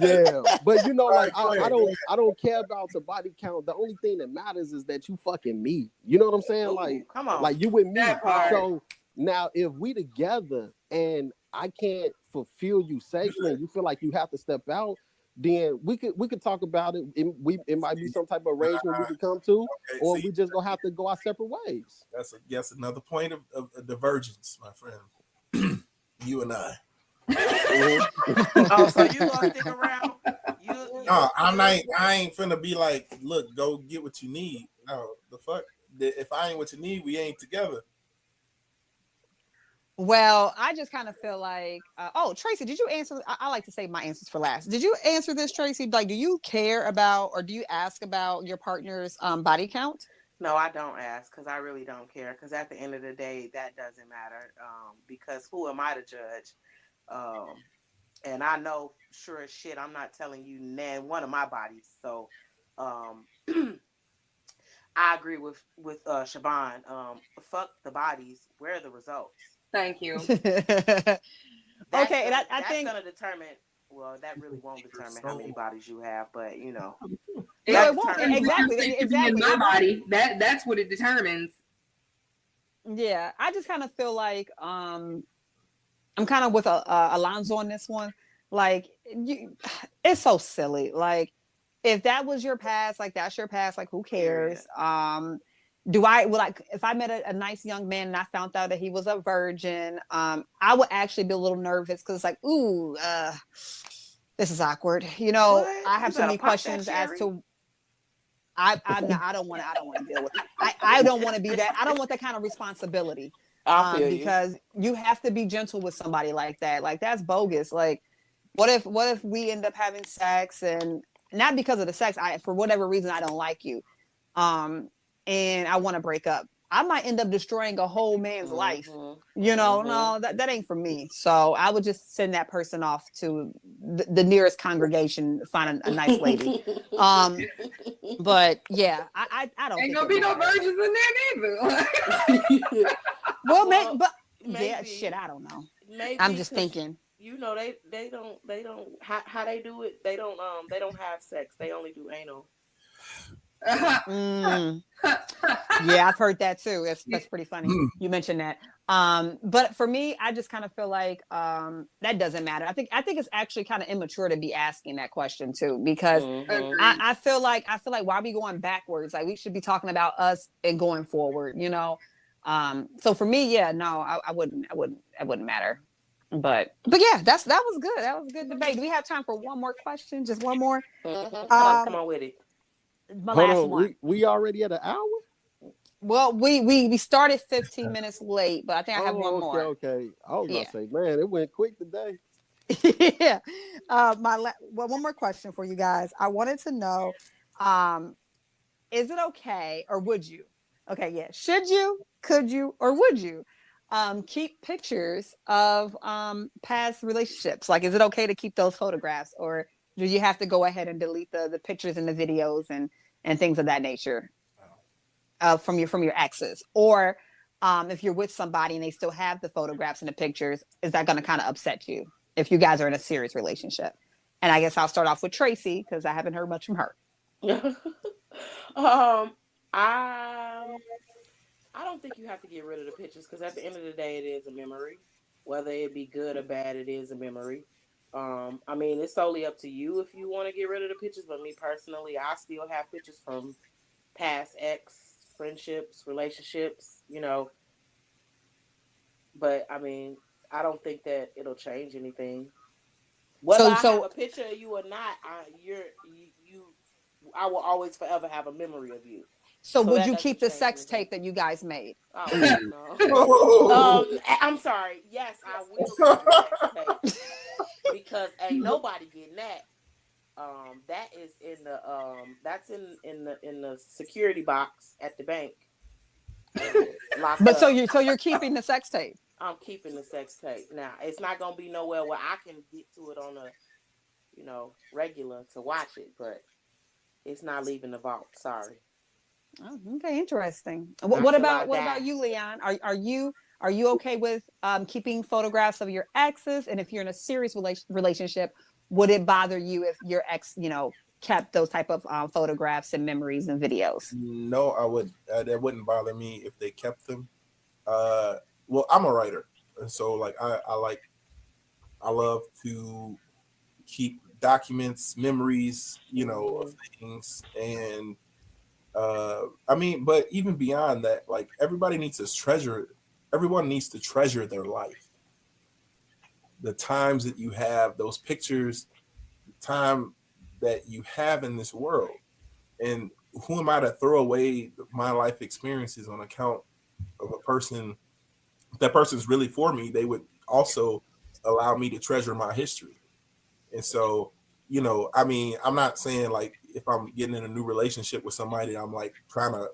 Yeah, but like I don't care about the body count. The only thing that matters is that you fucking me. You know what I'm saying? Like, come on, like you with me. So now, if we together and I can't fulfill you sexually, and you feel like you have to step out, then we could talk about it. It might be some type of arrangement we could come to, or we just gonna have to go our separate ways. That's another point of divergence, my friend. You and I. So you gonna stick around? No, I ain't finna be like, look, go get what you need. No, the fuck. If I ain't what you need, we ain't together. Well, I just kind of feel like, Tracy, did you answer? I like to save my answers for last. Did you answer this, Tracy? Like, do you care about, or do you ask about your partner's body count? No, I don't ask, because I really don't care. Because at the end of the day, that doesn't matter. Because who am I to judge? And I know, sure as shit, I'm not telling you one of my bodies. So, I agree with Siobhan. Fuck the bodies. Where are the results? Thank you. Okay, and I that's think gonna determine. Well, that really won't determine how many bodies you have, but no, it won't. Exactly. In my body, that's what it determines. Yeah, I just kind of feel like I'm kind of with Alonzo on this one. Like, it's so silly. Like, if that was your past, like that's your past, like who cares? If I met a nice young man and I found out that he was a virgin, I would actually be a little nervous because it's like, ooh, this is awkward. You know, What? I have so many questions as to. I don't want to deal with. I don't want to be that. I don't want that kind of responsibility. Because you have to be gentle with somebody like that. Like, that's bogus. Like, what if we end up having sex, and not because of the sex, for whatever reason I don't like you, and I want to break up. I might end up destroying a whole man's life. You know, no, that ain't for me. So I would just send that person off to the nearest congregation, find a nice lady. But yeah, I don't. Ain't gonna be no virgins in there neither. Well, maybe. Yeah, shit, I don't know. Maybe, I'm just thinking. You know, they don't how they do it. They don't have sex. They only do anal. Yeah, I've heard that too. That's pretty funny. You mentioned that. But for me, I just kind of feel like that doesn't matter. I think it's actually kind of immature to be asking that question too, because I feel like why are we going backwards? Like, we should be talking about us and going forward, you know. So for me, yeah, no, I wouldn't matter. But yeah, that was good. That was a good debate. Do we have time for one more question? Just one more? Come on with it. My last one. We already at an hour? Well, we started 15 minutes late, but I think I have one more. Okay. I was gonna say, man, it went quick today. Yeah. One more question for you guys. I wanted to know, is it okay, or would you? Okay, yeah. Should you, could you, or would you keep pictures of past relationships? Like, is it okay to keep those photographs, or do you have to go ahead and delete the pictures and the videos and things of that nature from your exes? Or if you're with somebody and they still have the photographs and the pictures, is that going to kind of upset you if you guys are in a serious relationship? And I guess I'll start off with Tracy, because I haven't heard much from her. I don't think you have to get rid of the pictures, because at the end of the day, it is a memory. Whether it be good or bad, it is a memory. I mean, it's solely up to you if you want to get rid of the pictures. But me personally, I still have pictures from past ex friendships, relationships, you know. But I mean, I don't think that it'll change anything. Whether I have a picture of you or not, I will always forever have a memory of you. So would you keep the sex tape that you guys made? Oh, no. I'm sorry. Yes, I will keep the sex tape, because ain't nobody getting that. That is in the that's in the security box at the bank. But so you're keeping the sex tape? I'm keeping the sex tape. Now, it's not gonna be nowhere where I can get to it on a, you know, regular to watch it, but it's not leaving the vault. Sorry. Oh, okay, interesting. What about you, Leon? Are you okay with keeping photographs of your exes? And if you're in a serious relationship, would it bother you if your ex, you know, kept those type of photographs and memories and videos? No, I would. That wouldn't bother me if they kept them. Well, I'm a writer, and so like I love to keep documents, memories, you know, of things, and I mean, but even beyond that, like everyone needs to treasure their life. The times that you have, those pictures, the time that you have in this world. And who am I to throw away my life experiences on account of a person? If that person's really for me, they would also allow me to treasure my history. And so, you know, I mean, I'm not saying like if I'm getting in a new relationship with somebody, I'm like trying to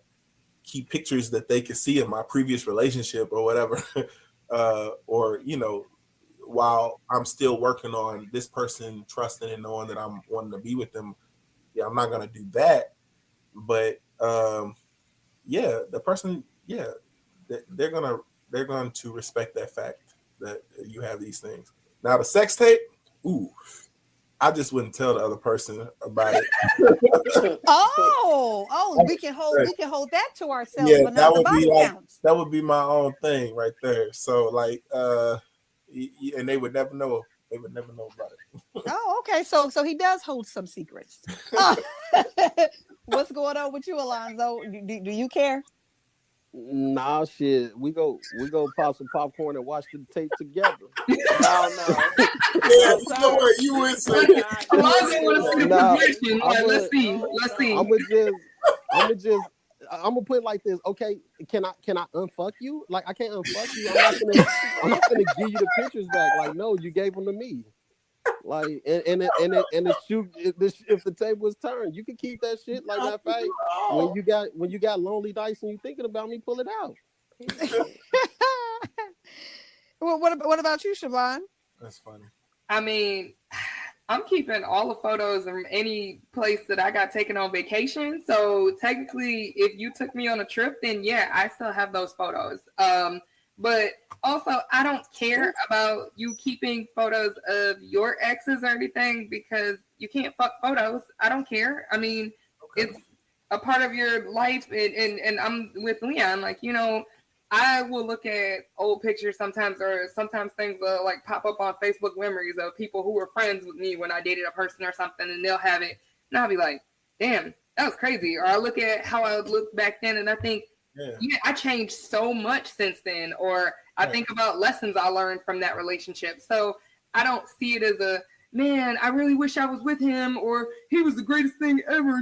keep pictures that they can see of my previous relationship or whatever. Or, you know, while I'm still working on this person, trusting and knowing that I'm wanting to be with them. Yeah, I'm not going to do that. But yeah, the person, yeah, they're going to respect that fact that you have these things. Now the sex tape, ooh, I just wouldn't tell the other person about it. We can hold that to ourselves. Yeah, that would be my own thing right there. So like, and they would never know They would never know about it. Oh, okay. So he does hold some secrets. What's going on with you, Alonzo? Do you care? Nah, shit. We go pop some popcorn and watch the tape together. Oh no. Yeah, you know what you would say. Alonzo want to see the Nah, progression. Let's see. I'm gonna put it like this. Okay, can I unfuck you? Like I can't unfuck you. I'm not gonna give you the pictures back. Like no, you gave them to me. Like and if the table was turned, you can keep that shit. Like that fact, when you got lonely dice and you thinking about me, pull it out. Well, what about you, Siobhan? That's funny. I mean, I'm keeping all the photos from any place that I got taken on vacation. So technically, if you took me on a trip, then yeah, I still have those photos. But also, I don't care about you keeping photos of your exes or anything because you can't fuck photos. I don't care. I mean, it's a part of your life. And I'm with Leon. Like, you know, I will look at old pictures sometimes, or sometimes things will like pop up on Facebook memories of people who were friends with me when I dated a person or something, and they'll have it. And I'll be like, damn, that was crazy. Or I look at how I looked back then and I think, yeah, I changed so much since then. Or I think about lessons I learned from that relationship. So I don't see it as a, man, I really wish I was with him, or he was the greatest thing ever.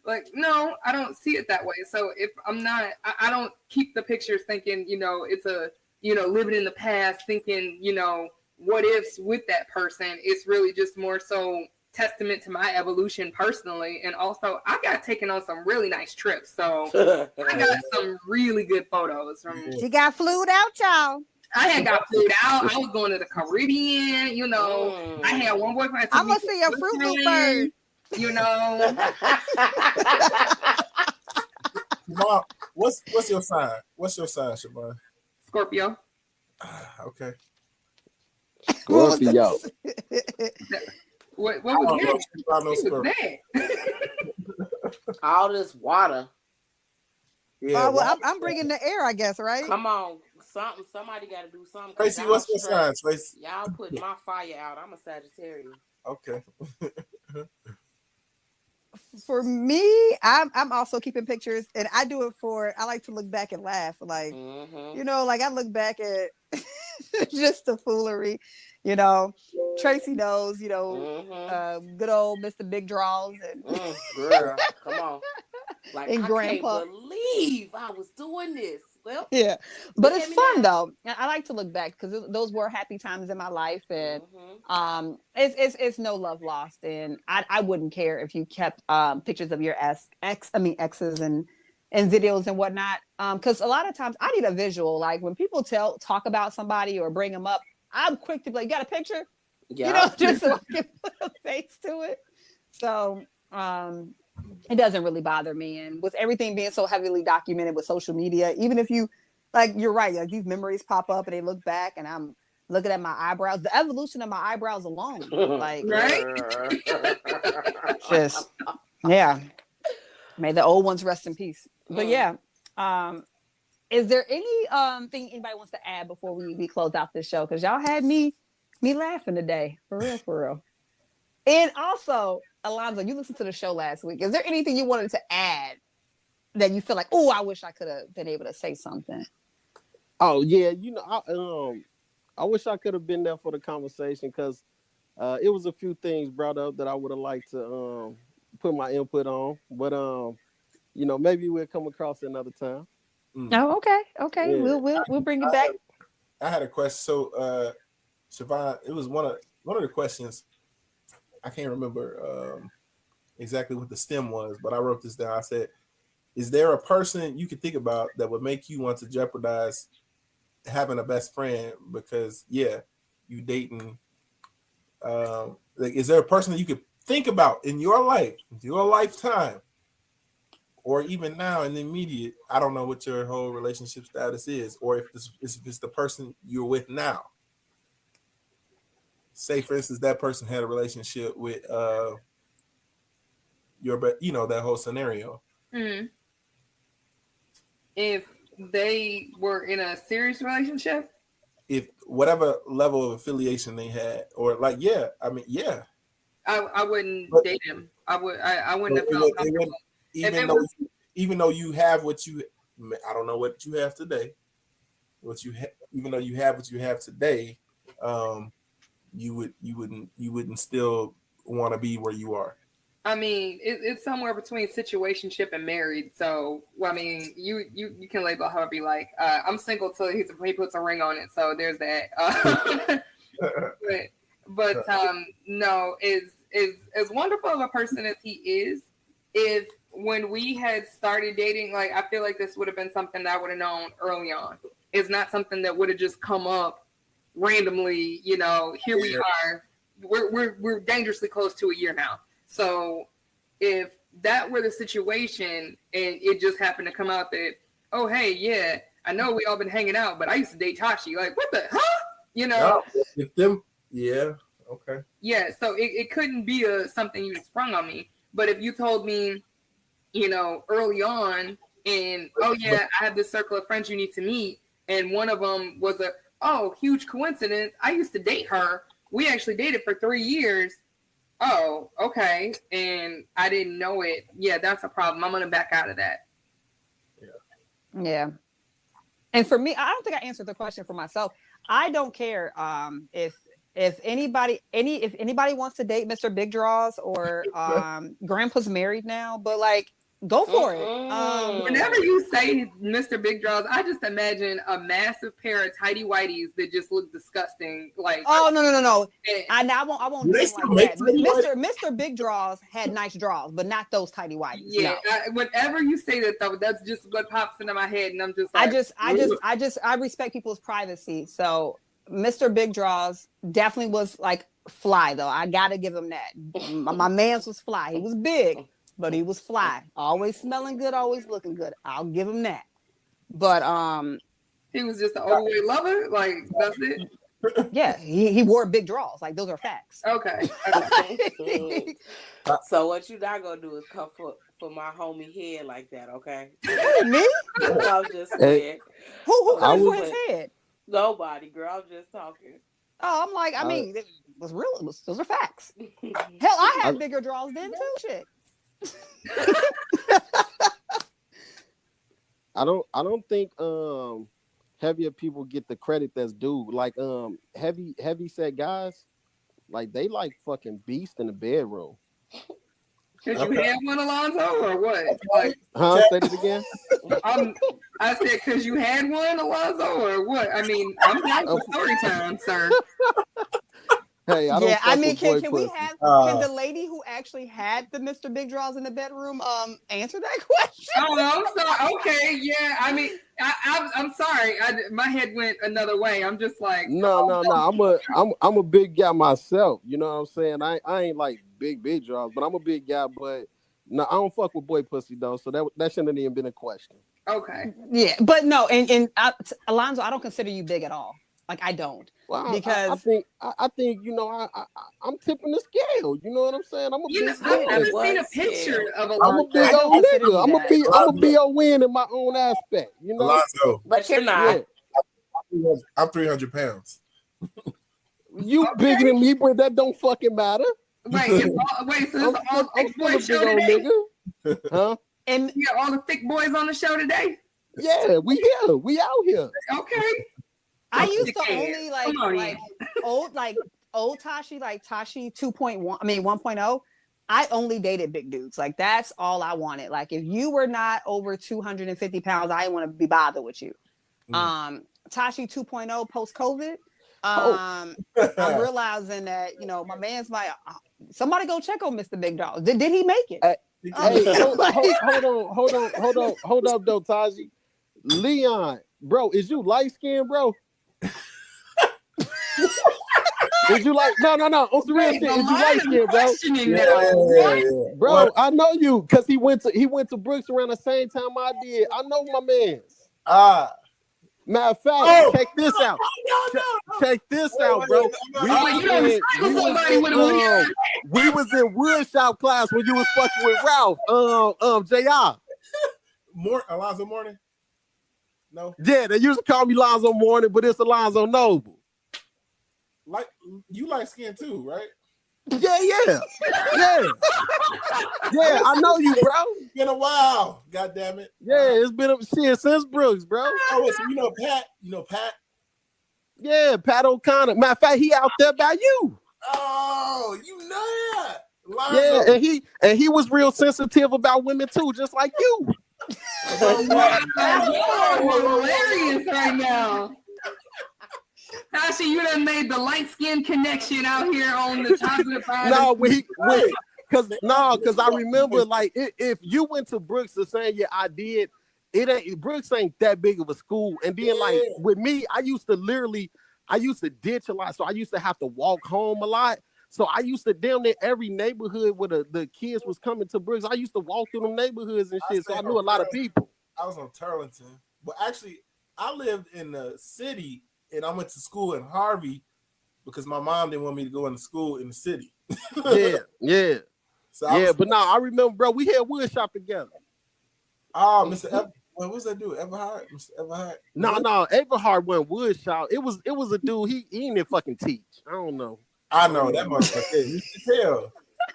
Like, no, I don't see it that way. So if I'm not, I don't keep the pictures thinking, you know, it's a, you know, living in the past, thinking, you know, what ifs with that person. It's really just more so testament to my evolution personally. And also I got taken on some really nice trips. So I got some really good photos from. She got flued out, y'all. I had got flued out. I was going to the Caribbean, you know. I had one boyfriend. I'm gonna see a Fruit Loop bird. You know. Mom, what's your sign? What's your sign, Siobhan? Scorpio. Okay. Scorpio. What was that? All this water. Yeah. Well, I'm bringing the air, I guess, right? Come on. Somebody got to do something. Tracy, what's your sign, Tracy? Y'all put my fire out. I'm a Sagittarius. Okay. For me, I'm also keeping pictures, and I do it I like to look back and laugh. Like, you know, like I look back at just the foolery, you know. Tracy knows, you know, good old Mr. Big Draws and girl, come on. Like, and I Grandpa. can't believe I was doing this. Well, yeah, but it's fun though. I like to look back because those were happy times in my life, and it's no love lost. And I wouldn't care if you kept pictures of your exes and videos and whatnot. Because a lot of times I need a visual. Like when people talk about somebody or bring them up, I'm quick to be like, "You got a picture?" Yeah. You know, just so I can put a face to it. So it doesn't really bother me. And with everything being so heavily documented with social media, even if you, like, you're right, like these memories pop up and they look back and I'm looking at my eyebrows, the evolution of my eyebrows alone, like, right? Just, yeah. May the old ones rest in peace. But yeah, is there any thing anybody wants to add before we close out this show? Because y'all had me laughing today, for real. And also, Alonzo, you listened to the show last week. Is there anything you wanted to add that you feel like, oh, I wish I could have been able to say something? Oh yeah, you know, I wish I could have been there for the conversation because it was a few things brought up that I would have liked to put my input on, but you know, maybe we'll come across it another time. Oh, okay. Yeah. We'll bring it back. I had a question. So, Siobhan, it was one of the questions. I can't remember exactly what the stem was, but I wrote this down. I said, is there a person you could think about that would make you want to jeopardize having a best friend because, yeah, you dating? Like, is there a person that you could think about in your life, your lifetime, or even now in the immediate? I don't know what your whole relationship status is, or if it's the person you're with now. Say, for instance, that person had a relationship with that whole scenario. If they were in a serious relationship, if whatever level of affiliation they had, or like, yeah, I mean, yeah. I wouldn't date him. I wouldn't have felt comfortable. Even though you have what you, I don't know what you have today. Even though you have what you have today, you wouldn't still want to be where you are. I mean, it's somewhere between situationship and married. So, well, I mean, you can label however you like. I'm single till he puts a ring on it. So there's that. but no, as wonderful of a person as he is, if when we had started dating, like, I feel like this would have been something that I would have known early on. It's not something that would have just come up randomly. You know, here we are. We're dangerously close to a year now. So if that were the situation and it just happened to come out that, oh, hey, yeah, I know we all been hanging out, but I used to date Tashi. Like, what the, huh? You know? Yeah, okay. Yeah, so it couldn't be something you sprung on me. But if you told me, you know, early on, and, oh, yeah, I have this circle of friends you need to meet, and one of them was huge coincidence. I used to date her. We actually dated for 3 years. Oh, okay. And I didn't know it. Yeah, that's a problem. I'm going to back out of that. Yeah. And for me, I don't think I answered the question for myself. I don't care if anybody wants to date Mr. Big Draws or Grandpa's married now, but like, go for it. Whenever you say Mr. Big Draws, I just imagine a massive pair of tighty whities that just look disgusting. Like, oh no. I won't do it like that. Mr. Big Draws had nice draws, but not those tighty whities. Yeah, no. Whenever you say that though, that's just what pops into my head, and I'm just like, I respect people's privacy. So Mr. Big Draws definitely was like fly though. I gotta give him that. My man's was fly. He was big, but he was fly. Always smelling good, always looking good. I'll give him that. But he was just an overweight lover. Like, that's it. Yeah, he wore big draws. Like, those are facts. Okay. So what you not gonna do is come for my homie head like that, okay? Me? I'm just saying. Who comes for his head? Nobody, girl. I'm just talking. Oh, I'm like, I mean, it was real. Those are facts. Hell, I had bigger draws then too. Shit. I don't think heavier people get the credit that's due. Like heavy set guys, like they like fucking beast in the bedroom. Cause you had one, Alonzo, or what? Like, say it again. I said, cause you had one, Alonzo, or what? I mean, I'm down for story time, sir. Hey, I mean, can we have can the lady who actually had the Mr. Big Draws in the bedroom answer that question? Oh, I'm sorry. Okay, yeah. I mean, I'm sorry. My head went another way. I'm just like, no. I'm a big guy myself. You know what I'm saying? I ain't like big draws, but I'm a big guy. But no, I don't fuck with boy pussy though. So that shouldn't even been a question. Okay. Yeah, but no, and Alonzo, I don't consider you big at all. Like, I don't. Well, because I think you know I'm tipping the scale. You know what I'm saying? I'm a big I've never seen a picture of a. I'm a big old nigga. I'm a B.O.N. in my own aspect. You know, Alonzo, but you're not. Yeah. I'm 300 pounds. You bigger than me, but that don't fucking matter. Wait, so it's all thick boy show today? Nigga. Huh? And you got all the thick boys on the show today? Yeah, we here. We out here. Okay. I used to only old Tashi, like Tashi 2.1, I mean 1.0. I only dated big dudes. Like, that's all I wanted. Like, if you were not over 250 pounds, I didn't want to be bothered with you. Tashi 2.0 post-COVID. I'm realizing that, you know, my man's somebody go check on Mr. Big Dog. Did he make it? Hey, hold up though, Taji. Leon, bro, is you light skinned, bro? Is you like no on some real shit? Is you light skinned, bro? Yeah. Bro, what? I know you because he went to Brooks around the same time I did. I know my man's. Matter of fact, check this out. Check this out, bro. We was in woodshop class when you was fucking with Ralph. JR. Alonzo Morning. No. Yeah, they used to call me Lonzo Morning, but it's Alonzo Noble. Like you light skin too, right? Yeah. Yeah, I know you, bro. It's been a while. God damn it. Yeah, it's been a shit since Brooks, bro. Oh, wait, so you know Pat? You know Pat? Yeah, Pat O'Connor. Matter of fact, he out there by you. Oh, you know that. Lonzo. Yeah, and he was real sensitive about women too, just like you. Wow, you're hilarious right now. Tasha, you done made the light skin connection out here on the Positive Vibes. No, because I remember, like, if you went to Brooks and saying, yeah, I did, Brooks ain't that big of a school. And then, like, with me, I used to ditch a lot, so I used to have to walk home a lot. So I used to damn near every neighborhood where the kids was coming to Brooks, I used to walk through them neighborhoods and shit. So I knew a lot of people. I was on Turlington, but actually, I lived in the city, and I went to school in Harvey because my mom didn't want me to go into school in the city. Yeah. So but no, I remember, bro, we had wood shop together. Oh, Mr. What was that dude? Everhard? Mr. Everhard? No, Everhard went wood shop. It was a dude. He didn't fucking teach. I don't know. I know that motherfucker. You can tell.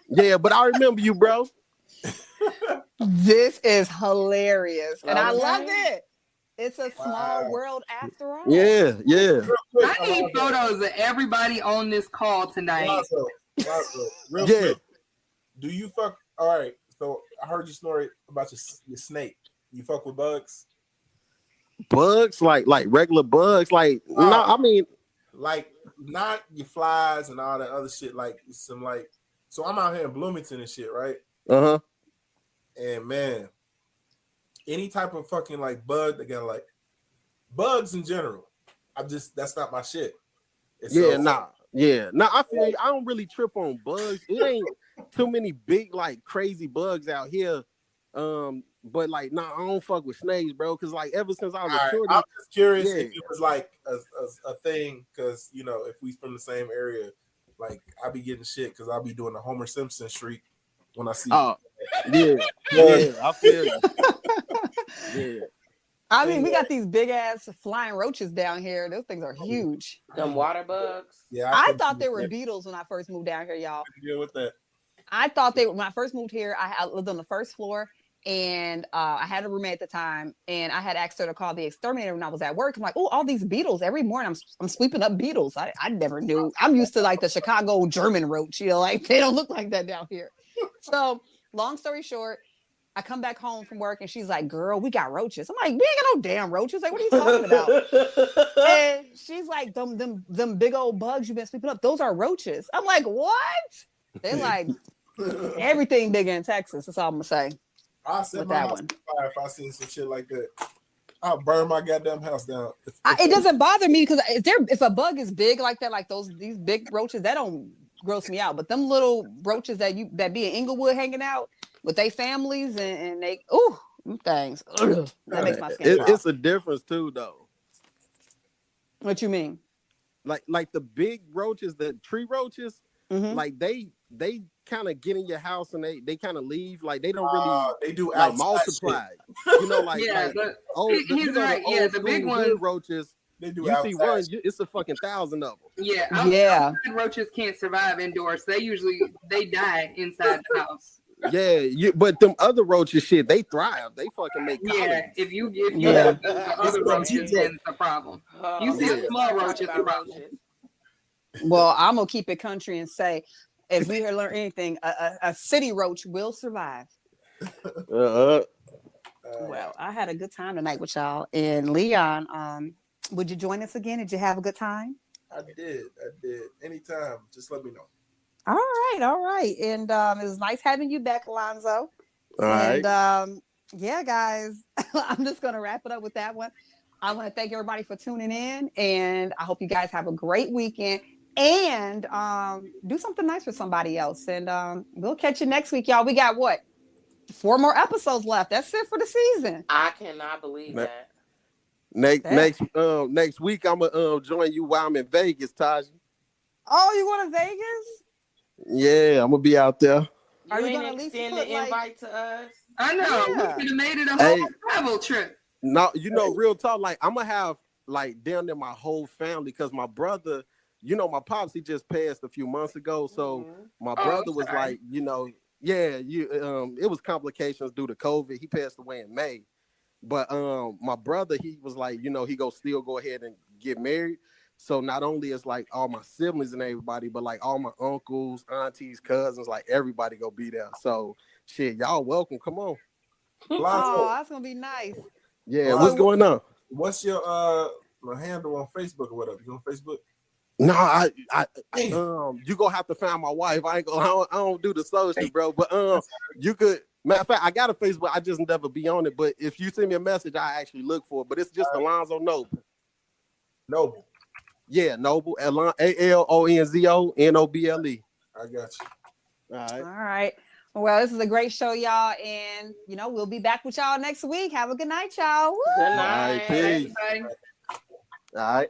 Yeah, but I remember you, bro. This is hilarious, and I love it. It's a small world after all. Yeah. I need photos of everybody on this call tonight. Real quick. Do you fuck? All right. So I heard your story about your snake. You fuck with bugs? Bugs, like regular bugs, like no, I mean, like not your flies and all that other shit. Like some like. So I'm out here in Bloomington and shit, right? And man, any type of fucking like bug that got like bugs in general. That's not my shit. I feel you. I don't really trip on bugs. It ain't too many big like crazy bugs out here. But like, I don't fuck with snakes, bro. Cause like ever since I was a shorty, I'm just curious if it was like a thing. Cause you know, if we from the same area, like I be getting shit because I'll be doing the Homer Simpson streak when I see. Yeah, I feel you. Yeah. I mean, we got these big ass flying roaches down here. Those things are huge. Them water bugs. Yeah, I thought they were beetles when I first moved down here, y'all. Deal with that. I thought they were when I first moved here. I lived on the first floor, and I had a roommate at the time, and I had asked her to call the exterminator when I was at work. I'm like, oh, all these beetles every morning. I'm sweeping up beetles. I never knew. I'm used to like the Chicago German roach. You know, like they don't look like that down here. So, long story short, I come back home from work and she's like, girl, we got roaches. I'm like, we ain't got no damn roaches. Like, what are you talking about? And she's like, them big old bugs you've been sweeping up, those are roaches. I'm like, what? They're like, everything bigger in Texas. That's all I'm gonna say. I'll set my house on fire if I see some shit like that. I'll burn my goddamn house down. It doesn't bother me because if a bug is big like that, like these big roaches, that don't gross me out. But them little roaches that be in Inglewood hanging out with their families and they things that makes my skin. It's a difference too, though. What you mean? Like the big roaches, the tree roaches, like they kind of get in your house and they kind of leave. Like they don't really they do like multiply. You know, like he's right. Yeah, the big one roaches. They do. You see one, it's a fucking 1,000 of them. Yeah. Roaches can't survive indoors. So they die inside the house. Yeah, but them other roaches, shit, they thrive. They fucking make colonies. Yeah, if you have other roaches, then it's a problem. You see small roaches, a problem. Well, I'm gonna keep it country and say, if we learn anything, a city roach will survive. Well, I had a good time tonight with y'all. And Leon, would you join us again? Did you have a good time? I did. Anytime, just let me know. All right. And it was nice having you back, Alonzo. All right. And yeah, guys, I'm just going to wrap it up with that one. I want to thank everybody for tuning in, and I hope you guys have a great weekend and do something nice for somebody else. And we'll catch you next week, y'all. We got 4 more episodes left. That's it for the season. I cannot believe that. Next week, I'm gonna join you while I'm in Vegas, Taji. Oh, you going to Vegas? Yeah, I'm gonna be out there. Are you gonna extend the invite to us? I know. We could have made it a whole travel trip. No, real talk. Like I'm gonna have like down there my whole family because my brother, my pops, he just passed a few months ago. So my brother was like, it was complications due to COVID. He passed away in May. But my brother, he was like, he still go ahead and get married. So not only is like all my siblings and everybody, but like all my uncles, aunties, cousins, like everybody go be there. So shit, y'all welcome. Come on. Oh, that's gonna be nice. Yeah, what's going on? What's your handle on Facebook or whatever? You on Facebook? No, you gonna have to find my wife. I don't do the social, bro. But you could. Matter of fact, I got a Facebook. I just never be on it. But if you send me a message, I actually look for it. But it's just Alonzo Noble. Noble. Yeah, Noble. ALONZO NOBLE. I got you. All right. Well, this is a great show, y'all, and we'll be back with y'all next week. Have a good night, y'all. Woo! Good night. All right, peace. All right.